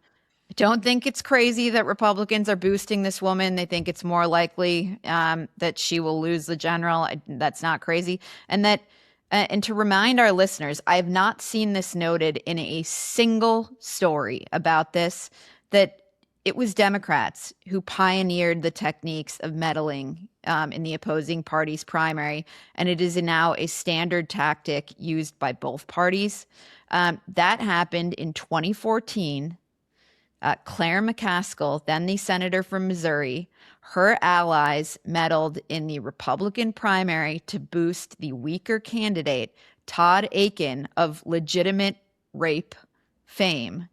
don't think it's crazy that Republicans are boosting this woman. They think it's more likely that she will lose the general. That's not crazy. And that And to remind our listeners, I have not seen this noted in a single story about this, that it was Democrats who pioneered the techniques of meddling in the opposing party's primary, and it is now a standard tactic used by both parties. That happened in 2014. Claire McCaskill, then the senator from Missouri, her allies meddled in the Republican primary to boost the weaker candidate, Todd Akin, of legitimate rape fame.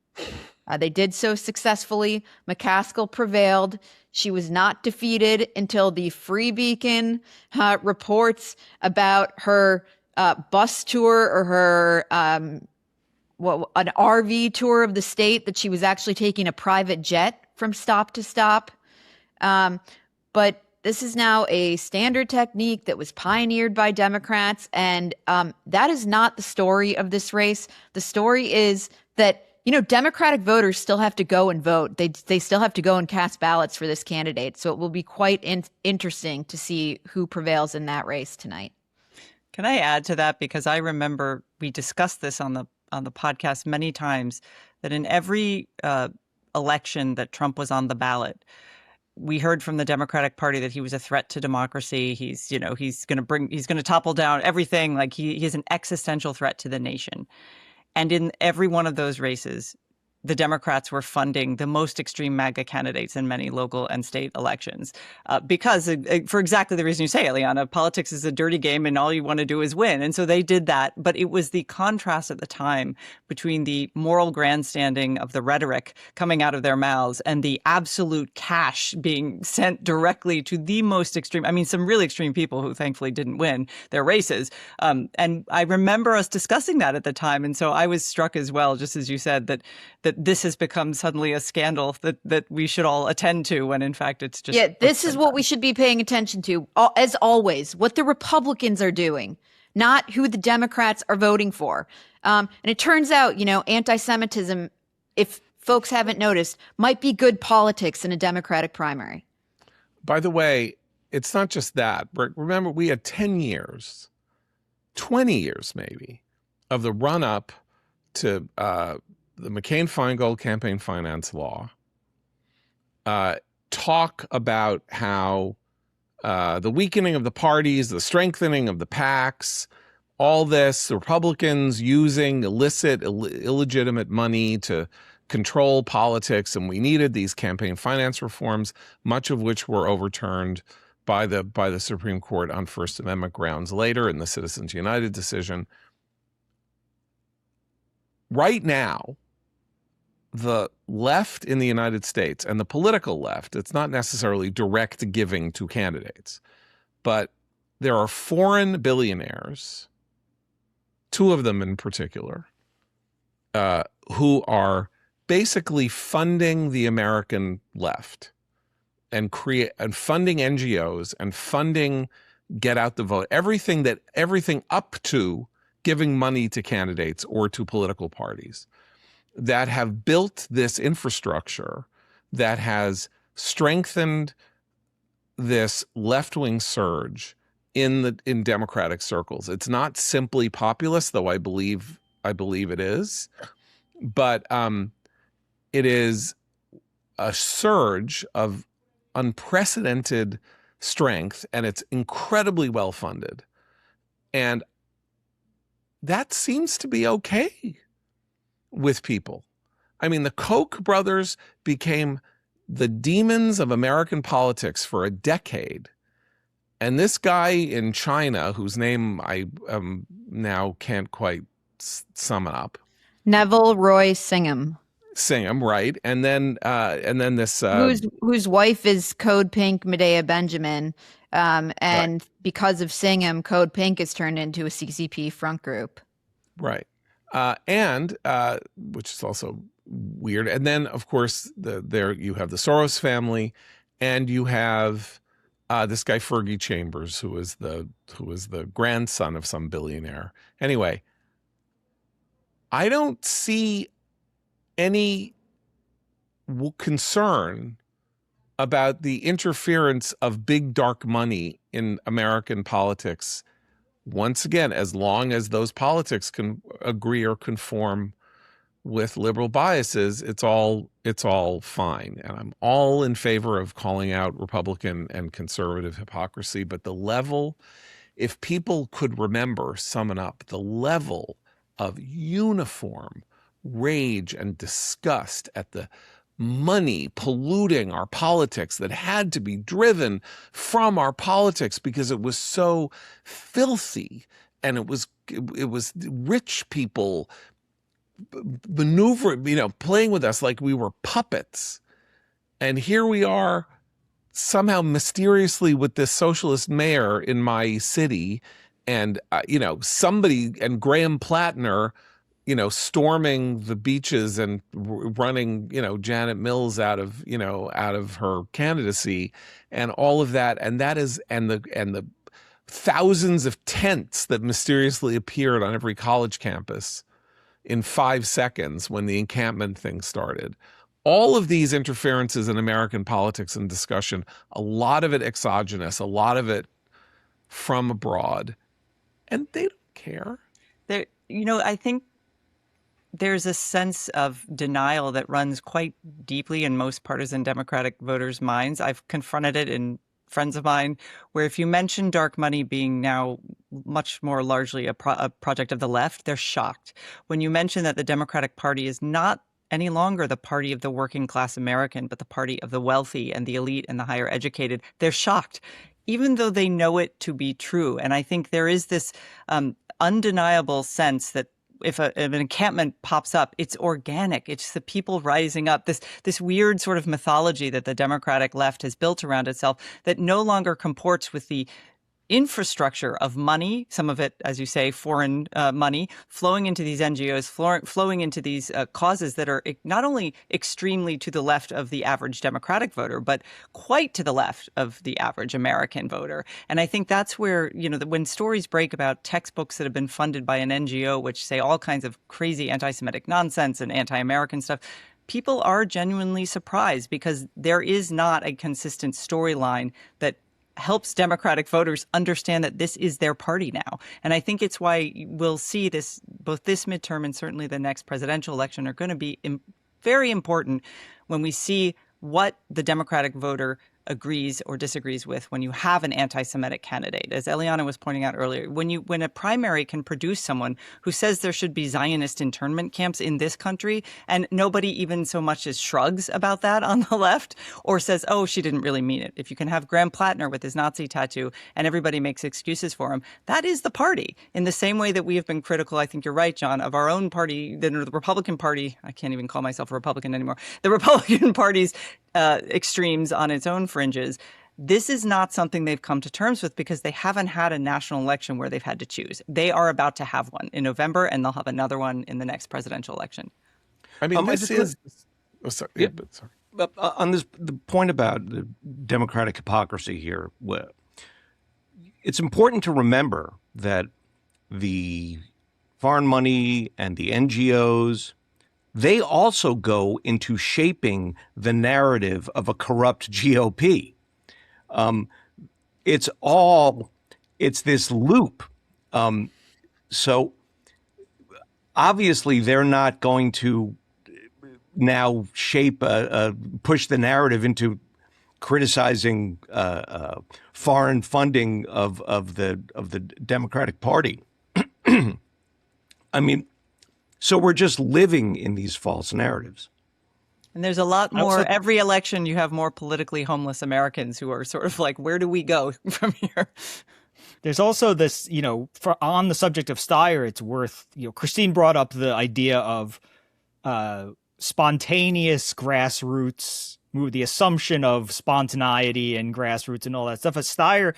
They did so successfully. McCaskill prevailed. She was not defeated until the Free Beacon reports about her bus tour, or her an RV tour of the state, that she was actually taking a private jet from stop to stop. But this is now a standard technique that was pioneered by Democrats, and that is not the story of this race. The story is that, Democratic voters still have to go and vote. They still have to go and cast ballots for this candidate. So it will be quite interesting to see who prevails in that race tonight. Can I add to that? Because I remember we discussed this on the podcast many times, that in every election that Trump was on the ballot, we heard from the Democratic Party that he was a threat to democracy. He's going to topple down everything. Like he is an existential threat to the nation. And in every one of those races, the Democrats were funding the most extreme MAGA candidates in many local and state elections because, for exactly the reason you say, Eliana, politics is a dirty game and all you want to do is win. And so they did that. But it was the contrast at the time between the moral grandstanding of the rhetoric coming out of their mouths and the absolute cash being sent directly to the most extreme. I mean, some really extreme people who thankfully didn't win their races. And I remember us discussing that at the time. And so I was struck as well, just as you said, that this has become suddenly a scandal that we should all attend to, when in fact it's just... Yeah, this is what we should be paying attention to, as always, what the Republicans are doing, not who the Democrats are voting for. And it turns out, anti-Semitism, if folks haven't noticed, might be good politics in a Democratic primary. By the way, it's not just that. Remember, we had 10 years, 20 years maybe, of the run-up to the McCain-Feingold campaign finance law, talk about how the weakening of the parties, the strengthening of the PACs, all this, the Republicans using illicit, illegitimate money to control politics, and we needed these campaign finance reforms, much of which were overturned by the Supreme Court on First Amendment grounds later in the Citizens United decision. Right now, the left in the United States, and the political left, it's not necessarily direct giving to candidates, but there are foreign billionaires, two of them in particular, who are basically funding the American left and funding NGOs and funding Get Out the Vote, everything up to giving money to candidates or to political parties, that have built this infrastructure that has strengthened this left-wing surge in Democratic circles. It's not simply populist, though I believe it is, but it is a surge of unprecedented strength, and it's incredibly well funded. And that seems to be okay with people. I mean, the Koch brothers became the demons of American politics for a decade. And this guy in China, whose name I now can't quite sum up. Neville Roy Singham. Singham, right. And then this... whose wife is Code Pink Medea Benjamin. Right. Because of Singham, Code Pink is turned into a CCP front group. Right. Which is also weird. And then, of course, there you have the Soros family, and you have this guy Fergie Chambers, who is the grandson of some billionaire. Anyway, I don't see any concern about the interference of big dark money in American politics once again, as long as those politics can agree or conform with liberal biases, it's all fine. And I'm all in favor of calling out Republican and conservative hypocrisy. But the level, if people could remember, summon up the level of uniform rage and disgust at the money polluting our politics that had to be driven from our politics because it was so filthy, and it was rich people maneuvering, playing with us like we were puppets. And here we are somehow mysteriously with this socialist mayor in my city, and somebody, and Graham Plattner, storming the beaches and running, Janet Mills out of her candidacy, and all of that. And that is, and the thousands of tents that mysteriously appeared on every college campus in 5 seconds when the encampment thing started. All of these interferences in American politics and discussion, a lot of it exogenous, a lot of it from abroad, and they don't care. I think there's a sense of denial that runs quite deeply in most partisan Democratic voters' minds. I've confronted it in friends of mine, where if you mention dark money being now much more largely a project of the left, they're shocked. When you mention that the Democratic Party is not any longer the party of the working class American, but the party of the wealthy and the elite and the higher educated, they're shocked, even though they know it to be true. And I think there is this undeniable sense that if an encampment pops up, it's organic. It's the people rising up. This weird sort of mythology that the Democratic left has built around itself that no longer comports with the infrastructure of money, some of it, as you say, foreign money, flowing into these NGOs, flowing into these causes that are not only extremely to the left of the average Democratic voter, but quite to the left of the average American voter. And I think that's where, when stories break about textbooks that have been funded by an NGO, which say all kinds of crazy anti-Semitic nonsense and anti-American stuff, people are genuinely surprised because there is not a consistent storyline that helps Democratic voters understand that this is their party now. And I think it's why we'll see this, both this midterm and certainly the next presidential election are going to be very important when we see what the Democratic voter agrees or disagrees with when you have an anti-Semitic candidate. As Eliana was pointing out earlier, when a primary can produce someone who says there should be Zionist internment camps in this country, and nobody even so much as shrugs about that on the left or says, oh, she didn't really mean it. If you can have Graham Plattner with his Nazi tattoo and everybody makes excuses for him, that is the party. In the same way that we have been critical, I think you're right, John, of our own party, the Republican Party. I can't even call myself a Republican anymore. The Republican Party's extremes on its own fringes. This is not something they've come to terms with because they haven't had a national election where they've had to choose. They are about to have one in November, and they'll have another one in the next presidential election. I mean, this is... Oh, sorry. Yeah. Sorry. On the point about the Democratic hypocrisy here, it's important to remember that the foreign money and the NGOs, they also go into shaping the narrative of a corrupt GOP. It's this loop. So obviously they're not going to now push the narrative into criticizing foreign funding of the Democratic Party. I mean, so we're just living in these false narratives. And there's a lot more. Every election, you have more politically homeless Americans who are sort of like, where do we go from here? There's also this, on the subject of Steyer, it's worth, Christine brought up the idea of spontaneous grassroots, the assumption of spontaneity and grassroots and all that stuff. At Steyer,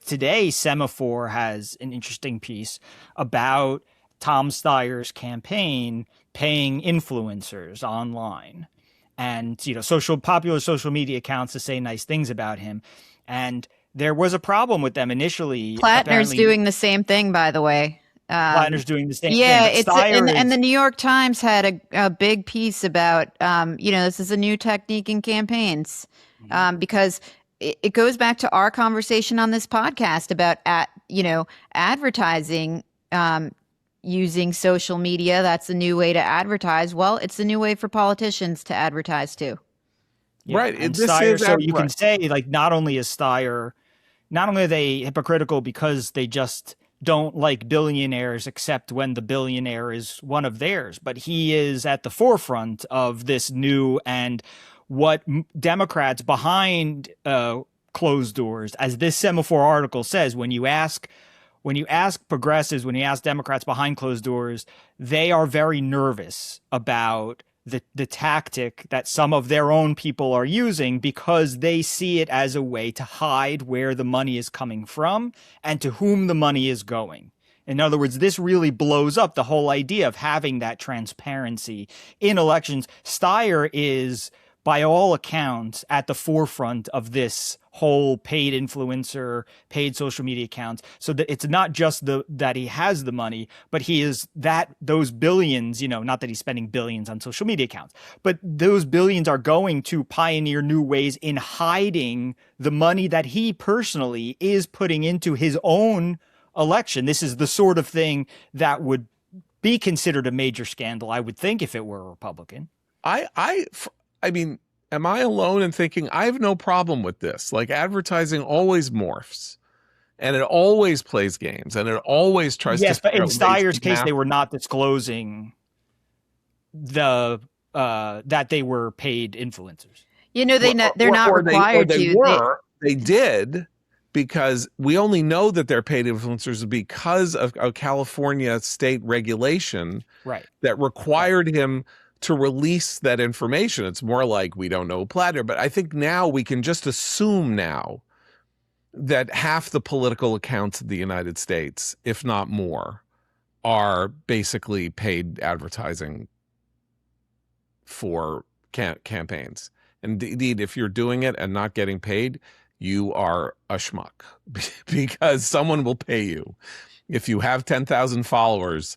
today Semaphore has an interesting piece about Tom Steyer's campaign paying influencers online and, popular social media accounts to say nice things about him. And there was a problem with them initially. Plattner's doing the same thing, by the way. Plattner's doing the same thing. Yeah, and the New York Times had a big piece about, this is a new technique in campaigns because it goes back to our conversation on this podcast about advertising, using social media, that's a new way to advertise. Well, it's a new way for politicians to advertise too. Yeah, Right. and This Steyer, is so you can right. say, like, not only are they hypocritical because they just don't like billionaires except when the billionaire is one of theirs, but he is at the forefront of this new and what Democrats behind closed doors, as this Semaphore article says, when you ask progressives, when you ask Democrats behind closed doors, they are very nervous about the tactic that some of their own people are using because they see it as a way to hide where the money is coming from and to whom the money is going. In other words, this really blows up the whole idea of having that transparency in elections. Steyer is, by all accounts, at the forefront of this whole paid influencer, paid social media accounts. So that it's not just that he has the money, but he is those billions, not that he's spending billions on social media accounts, but those billions are going to pioneer new ways in hiding the money that he personally is putting into his own election. This is the sort of thing that would be considered a major scandal, I would think, if it were a Republican. I mean, am I alone in thinking I have no problem with this? Like, advertising always morphs, and it always plays games, and it always tries to. Yes, but in Steyer's case, math. they were not disclosing that they were paid influencers. They're not required to. They did, because we only know that they're paid influencers because of a California state regulation, right, that required him to release that information. It's more like, we don't know Platter, but I think now we can just assume now that half the political accounts of the United States, if not more, are basically paid advertising for campaigns. And indeed, if you're doing it and not getting paid, you are a schmuck, because someone will pay you. If you have 10,000 followers,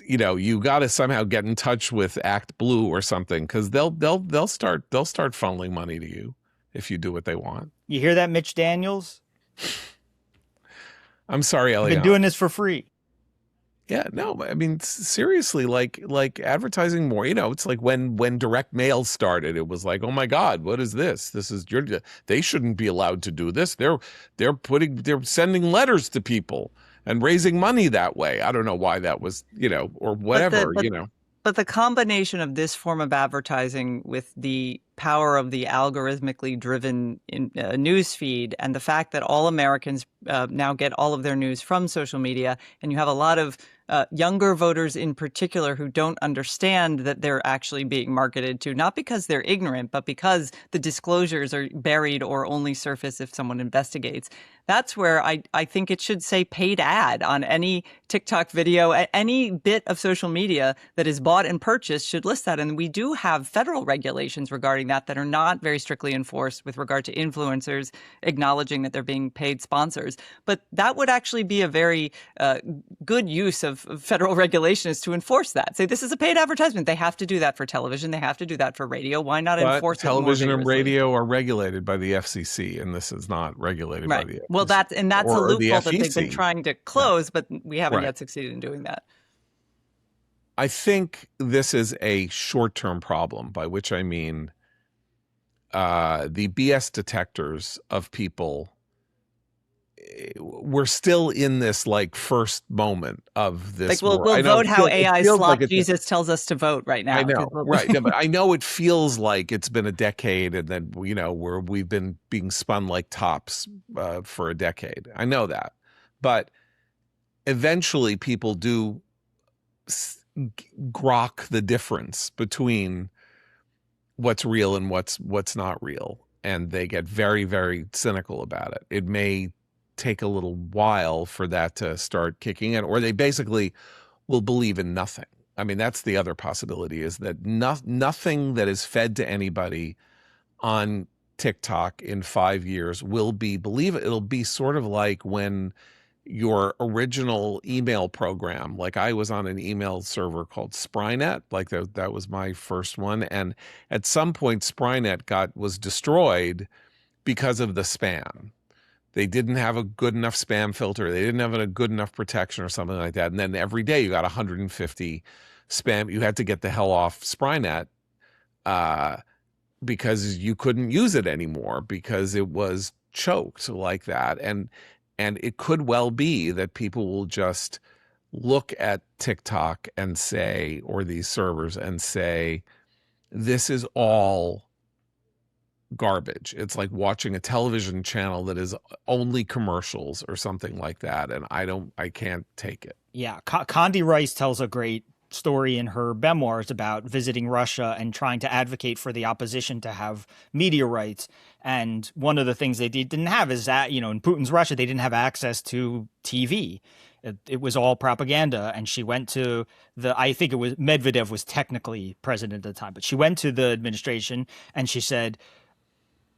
you got to somehow get in touch with Act Blue or something, because they'll start funneling money to you if you do what they want. You hear that, Mitch Daniels? I'm sorry, Eliana. I've been doing this for free. Yeah, no, I mean, seriously, like advertising more. It's like when direct mail started, it was like, oh my God, what is this? This is they shouldn't be allowed to do this. They're sending letters to people and raising money that way. I don't know why that was, or whatever, But the combination of this form of advertising with the power of the algorithmically driven news feed, and the fact that all Americans now get all of their news from social media, and you have a lot of younger voters in particular who don't understand that they're actually being marketed to, not because they're ignorant, but because the disclosures are buried or only surface if someone investigates. That's where I think it should say paid ad on any TikTok video. Any bit of social media that is bought and purchased should list that. And we do have federal regulations regarding that are not very strictly enforced with regard to influencers acknowledging that they're being paid sponsors. But that would actually be a very good use of federal regulation, is to enforce that. Say, this is a paid advertisement. They have to do that for television. They have to do that for radio. Why not enforce it more television and vigorously? radio are regulated by the FCC, and this is not regulated by the FCC. Well, that's a loophole that they've been FEC. trying to close, but we haven't Right. yet succeeded in doing that. I think this is a short-term problem, by which I mean the BS detectors of people. We're still in this first moment of this. We'll vote how AI slop Jesus tells us to vote right now. I know, right? No, but I know it feels like it's been a decade, and then we've been being spun like tops for a decade. I know that, but eventually people do grok the difference between what's real and what's not real, and they get very, very cynical about it. It may take a little while for that to start kicking in, or they basically will believe in nothing. I mean, that's the other possibility, is that nothing that is fed to anybody on TikTok in 5 years will be believed. It'll be sort of like when your original email program, like I was on an email server called Sprynet, like that was my first one. And at some point Sprynet was destroyed because of the spam. they didn't have a good enough spam filter, they didn't have a good enough protection or something like that. And then every day you got 150 spam. You had to get the hell off Sprynet because you couldn't use it anymore because it was choked like that. And it could well be that people will just look at TikTok and say, or these servers and say, this is all garbage. It's like watching a television channel that is only commercials or something like that. And I can't take it. Yeah. Condi Rice tells a great story in her memoirs about visiting Russia and trying to advocate for the opposition to have media rights. And one of the things they didn't have is that, in Putin's Russia, they didn't have access to TV. It was all propaganda. And she went to I think it was Medvedev was technically president at the time, but she went to the administration and she said,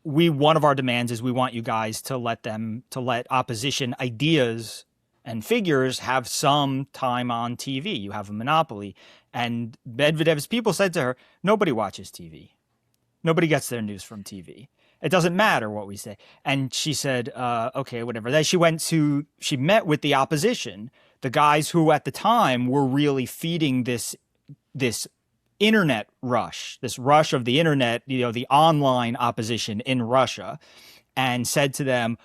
one of our demands is we want you guys to let opposition ideas and figures have some time on TV. You have a monopoly. And Medvedev's people said to her, nobody watches TV. Nobody gets their news from TV. It doesn't matter what we say. And she said, okay, whatever. Then she met with the opposition, the guys who at the time were really feeding this internet rush, this rush of the internet, the online opposition in Russia, and said to them,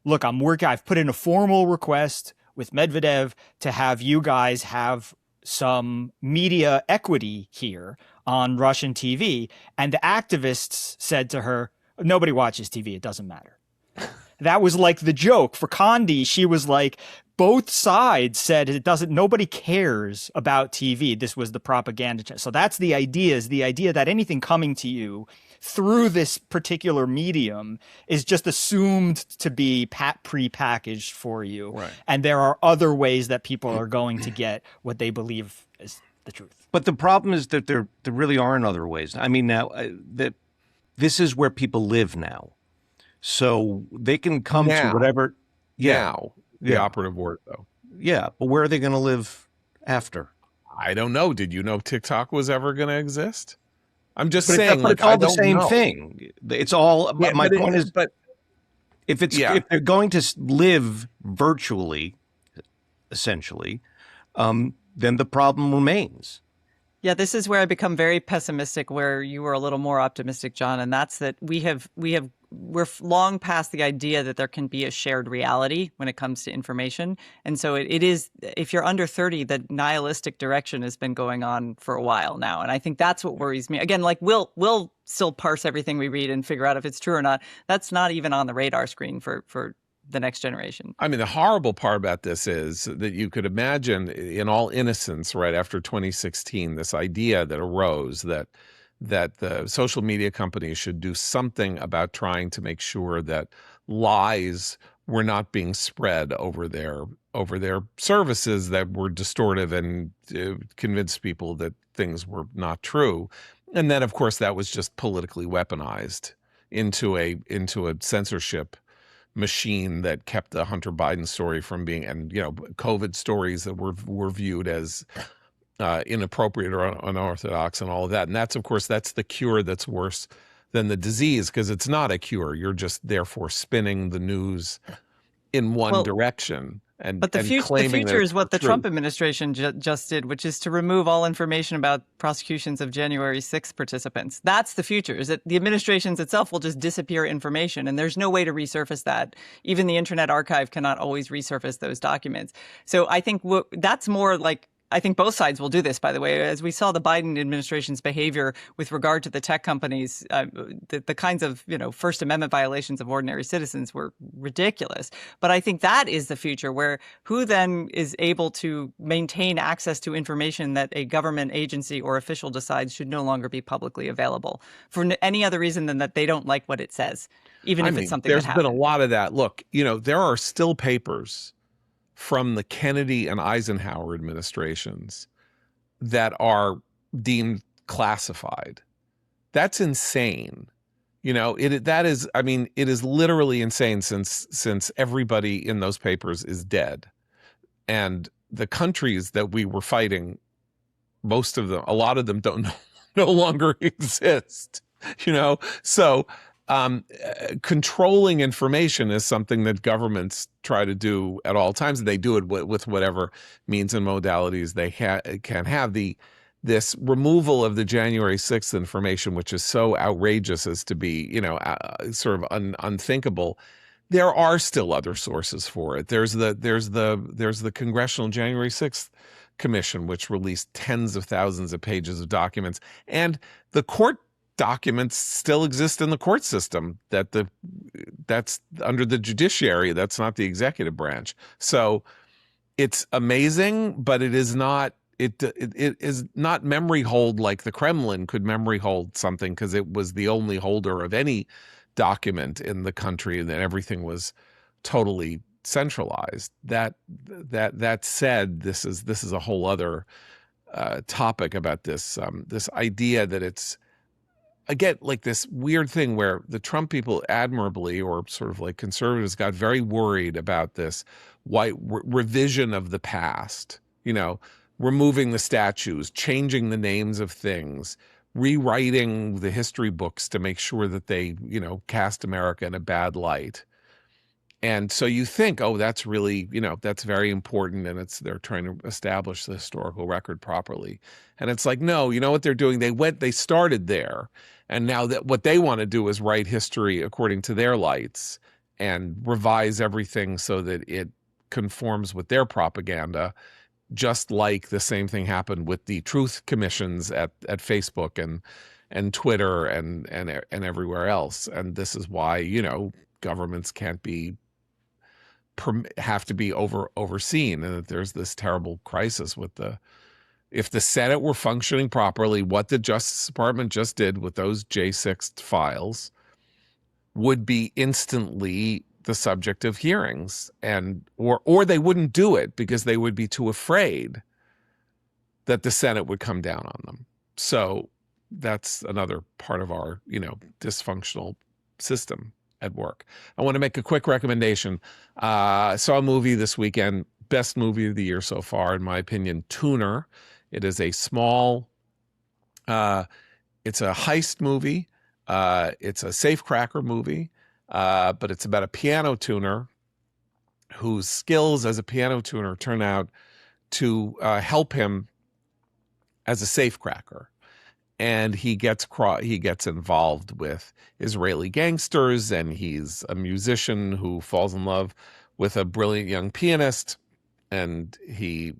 look, I've put in a formal request with Medvedev to have you guys have some media equity here on Russian TV. And the activists said to her, nobody watches TV. It doesn't matter. That was like the joke for Condi. She was like, both sides said nobody cares about TV. This was the propaganda. So that's the idea that anything coming to you through this particular medium is just assumed to be pre-packaged for you. Right. And there are other ways that people are going to get what they believe is the truth. But the problem is that there really aren't other ways. I mean, now that this is where people live now. So they can come to whatever. Now, the operative word, though. Yeah, but where are they going to live after? I don't know. Did you know TikTok was ever going to exist? I'm just saying, but it's all the same thing. It's all. Yeah, my point is, but if they're going to live virtually, essentially, then the problem remains. Yeah, this is where I become very pessimistic, where you were a little more optimistic, John, and that's that we're long past the idea that there can be a shared reality when it comes to information. And so it is, if you're under 30, the nihilistic direction has been going on for a while now. And I think that's what worries me. Again, like we'll still parse everything we read and figure out if it's true or not. That's not even on the radar screen for the next generation. I mean, the horrible part about this is that you could imagine, in all innocence, right after 2016, this idea that arose that the social media companies should do something about trying to make sure that lies were not being spread over their services that were distortive and convinced people that things were not true. And then, of course, that was just politically weaponized into a censorship machine that kept the Hunter Biden story from being, and COVID stories that were viewed as inappropriate or unorthodox and all of that. And that's the cure that's worse than the disease, because it's not a cure. You're just therefore spinning the news in one direction. But the future is what the Trump administration just did, which is to remove all information about prosecutions of January 6th participants. That's the future, is that the administrations itself will just disappear information, and there's no way to resurface that. Even the Internet Archive cannot always resurface those documents. So I think that's more like, I think both sides will do this, by the way. As we saw the Biden administration's behavior with regard to the tech companies, the kinds of, First Amendment violations of ordinary citizens were ridiculous. But I think that is the future, where who then is able to maintain access to information that a government agency or official decides should no longer be publicly available for any other reason than that they don't like what it says, even if it's something that happened. There's been a lot of that. Look, there are still papers from the Kennedy and Eisenhower administrations that are deemed classified. That's insane. It is literally insane since everybody in those papers is dead. And the countries that we were fighting, a lot of them don't no longer exist. So controlling information is something that governments try to do at all times. They do it with whatever means and modalities they can have. This removal of the January 6th information, which is so outrageous as to be, sort of unthinkable. There are still other sources for it. There's the Congressional January 6th Commission, which released tens of thousands of pages of documents, and the court documents still exist in the court system. That's under the judiciary. That's not the executive branch. So it's amazing, but it is not. It is not memory hold like the Kremlin could memory hold something, because it was the only holder of any document in the country, and that everything was totally centralized. That said, this is a whole other topic about this idea that it's, again, like this weird thing where the Trump people admirably, or sort of like conservatives, got very worried about this white revision of the past, removing the statues, changing the names of things, rewriting the history books to make sure that they, cast America in a bad light. And so you think, oh, that's really, that's very important, and they're trying to establish the historical record properly. And it's like, no, you know what they're doing? They started there. And now that what they want to do is write history according to their lights and revise everything so that it conforms with their propaganda. Just like the same thing happened with the truth commissions at Facebook and Twitter and everywhere else. And this is why, governments have to be overseen, and that there's this terrible crisis with if the Senate were functioning properly, what the Justice Department just did with those J6 files would be instantly the subject of hearings, or they wouldn't do it because they would be too afraid that the Senate would come down on them. So that's another part of our, dysfunctional system at work. I want to make a quick recommendation. Saw a movie this weekend, best movie of the year so far, in my opinion, Tuner. It is a small, it's a heist movie. It's a safecracker movie. But it's about a piano tuner whose skills as a piano tuner turn out to help him as a safecracker. And he gets involved with Israeli gangsters, and he's a musician who falls in love with a brilliant young pianist. And he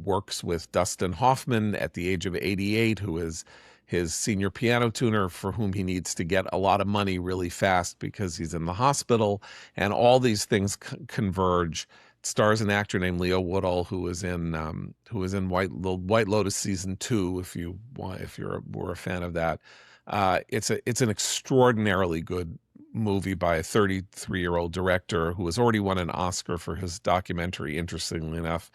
works with Dustin Hoffman at the age of 88, who is his senior piano tuner, for whom he needs to get a lot of money really fast because he's in the hospital. And all these things converge. It stars an actor named Leo Woodall, who was in White Lotus season 2. If you were a fan of that, it's an extraordinarily good movie by a 33-year-old director who has already won an Oscar for his documentary. Interestingly enough,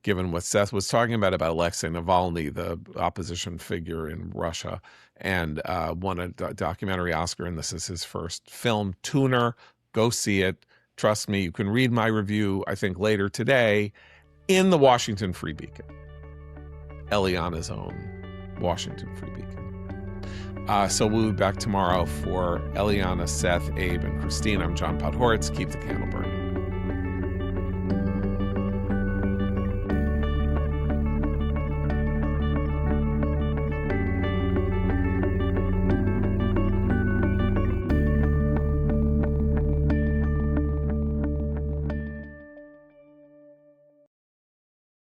given what Seth was talking about Alexei Navalny, the opposition figure in Russia, and won a documentary Oscar, and this is his first film. Tuner, go see it. Trust me, you can read my review, I think, later today in the Washington Free Beacon, Eliana's own Washington Free Beacon. So we'll be back tomorrow for Eliana, Seth, Abe, and Christine. I'm John Podhoretz. Keep the candle burning.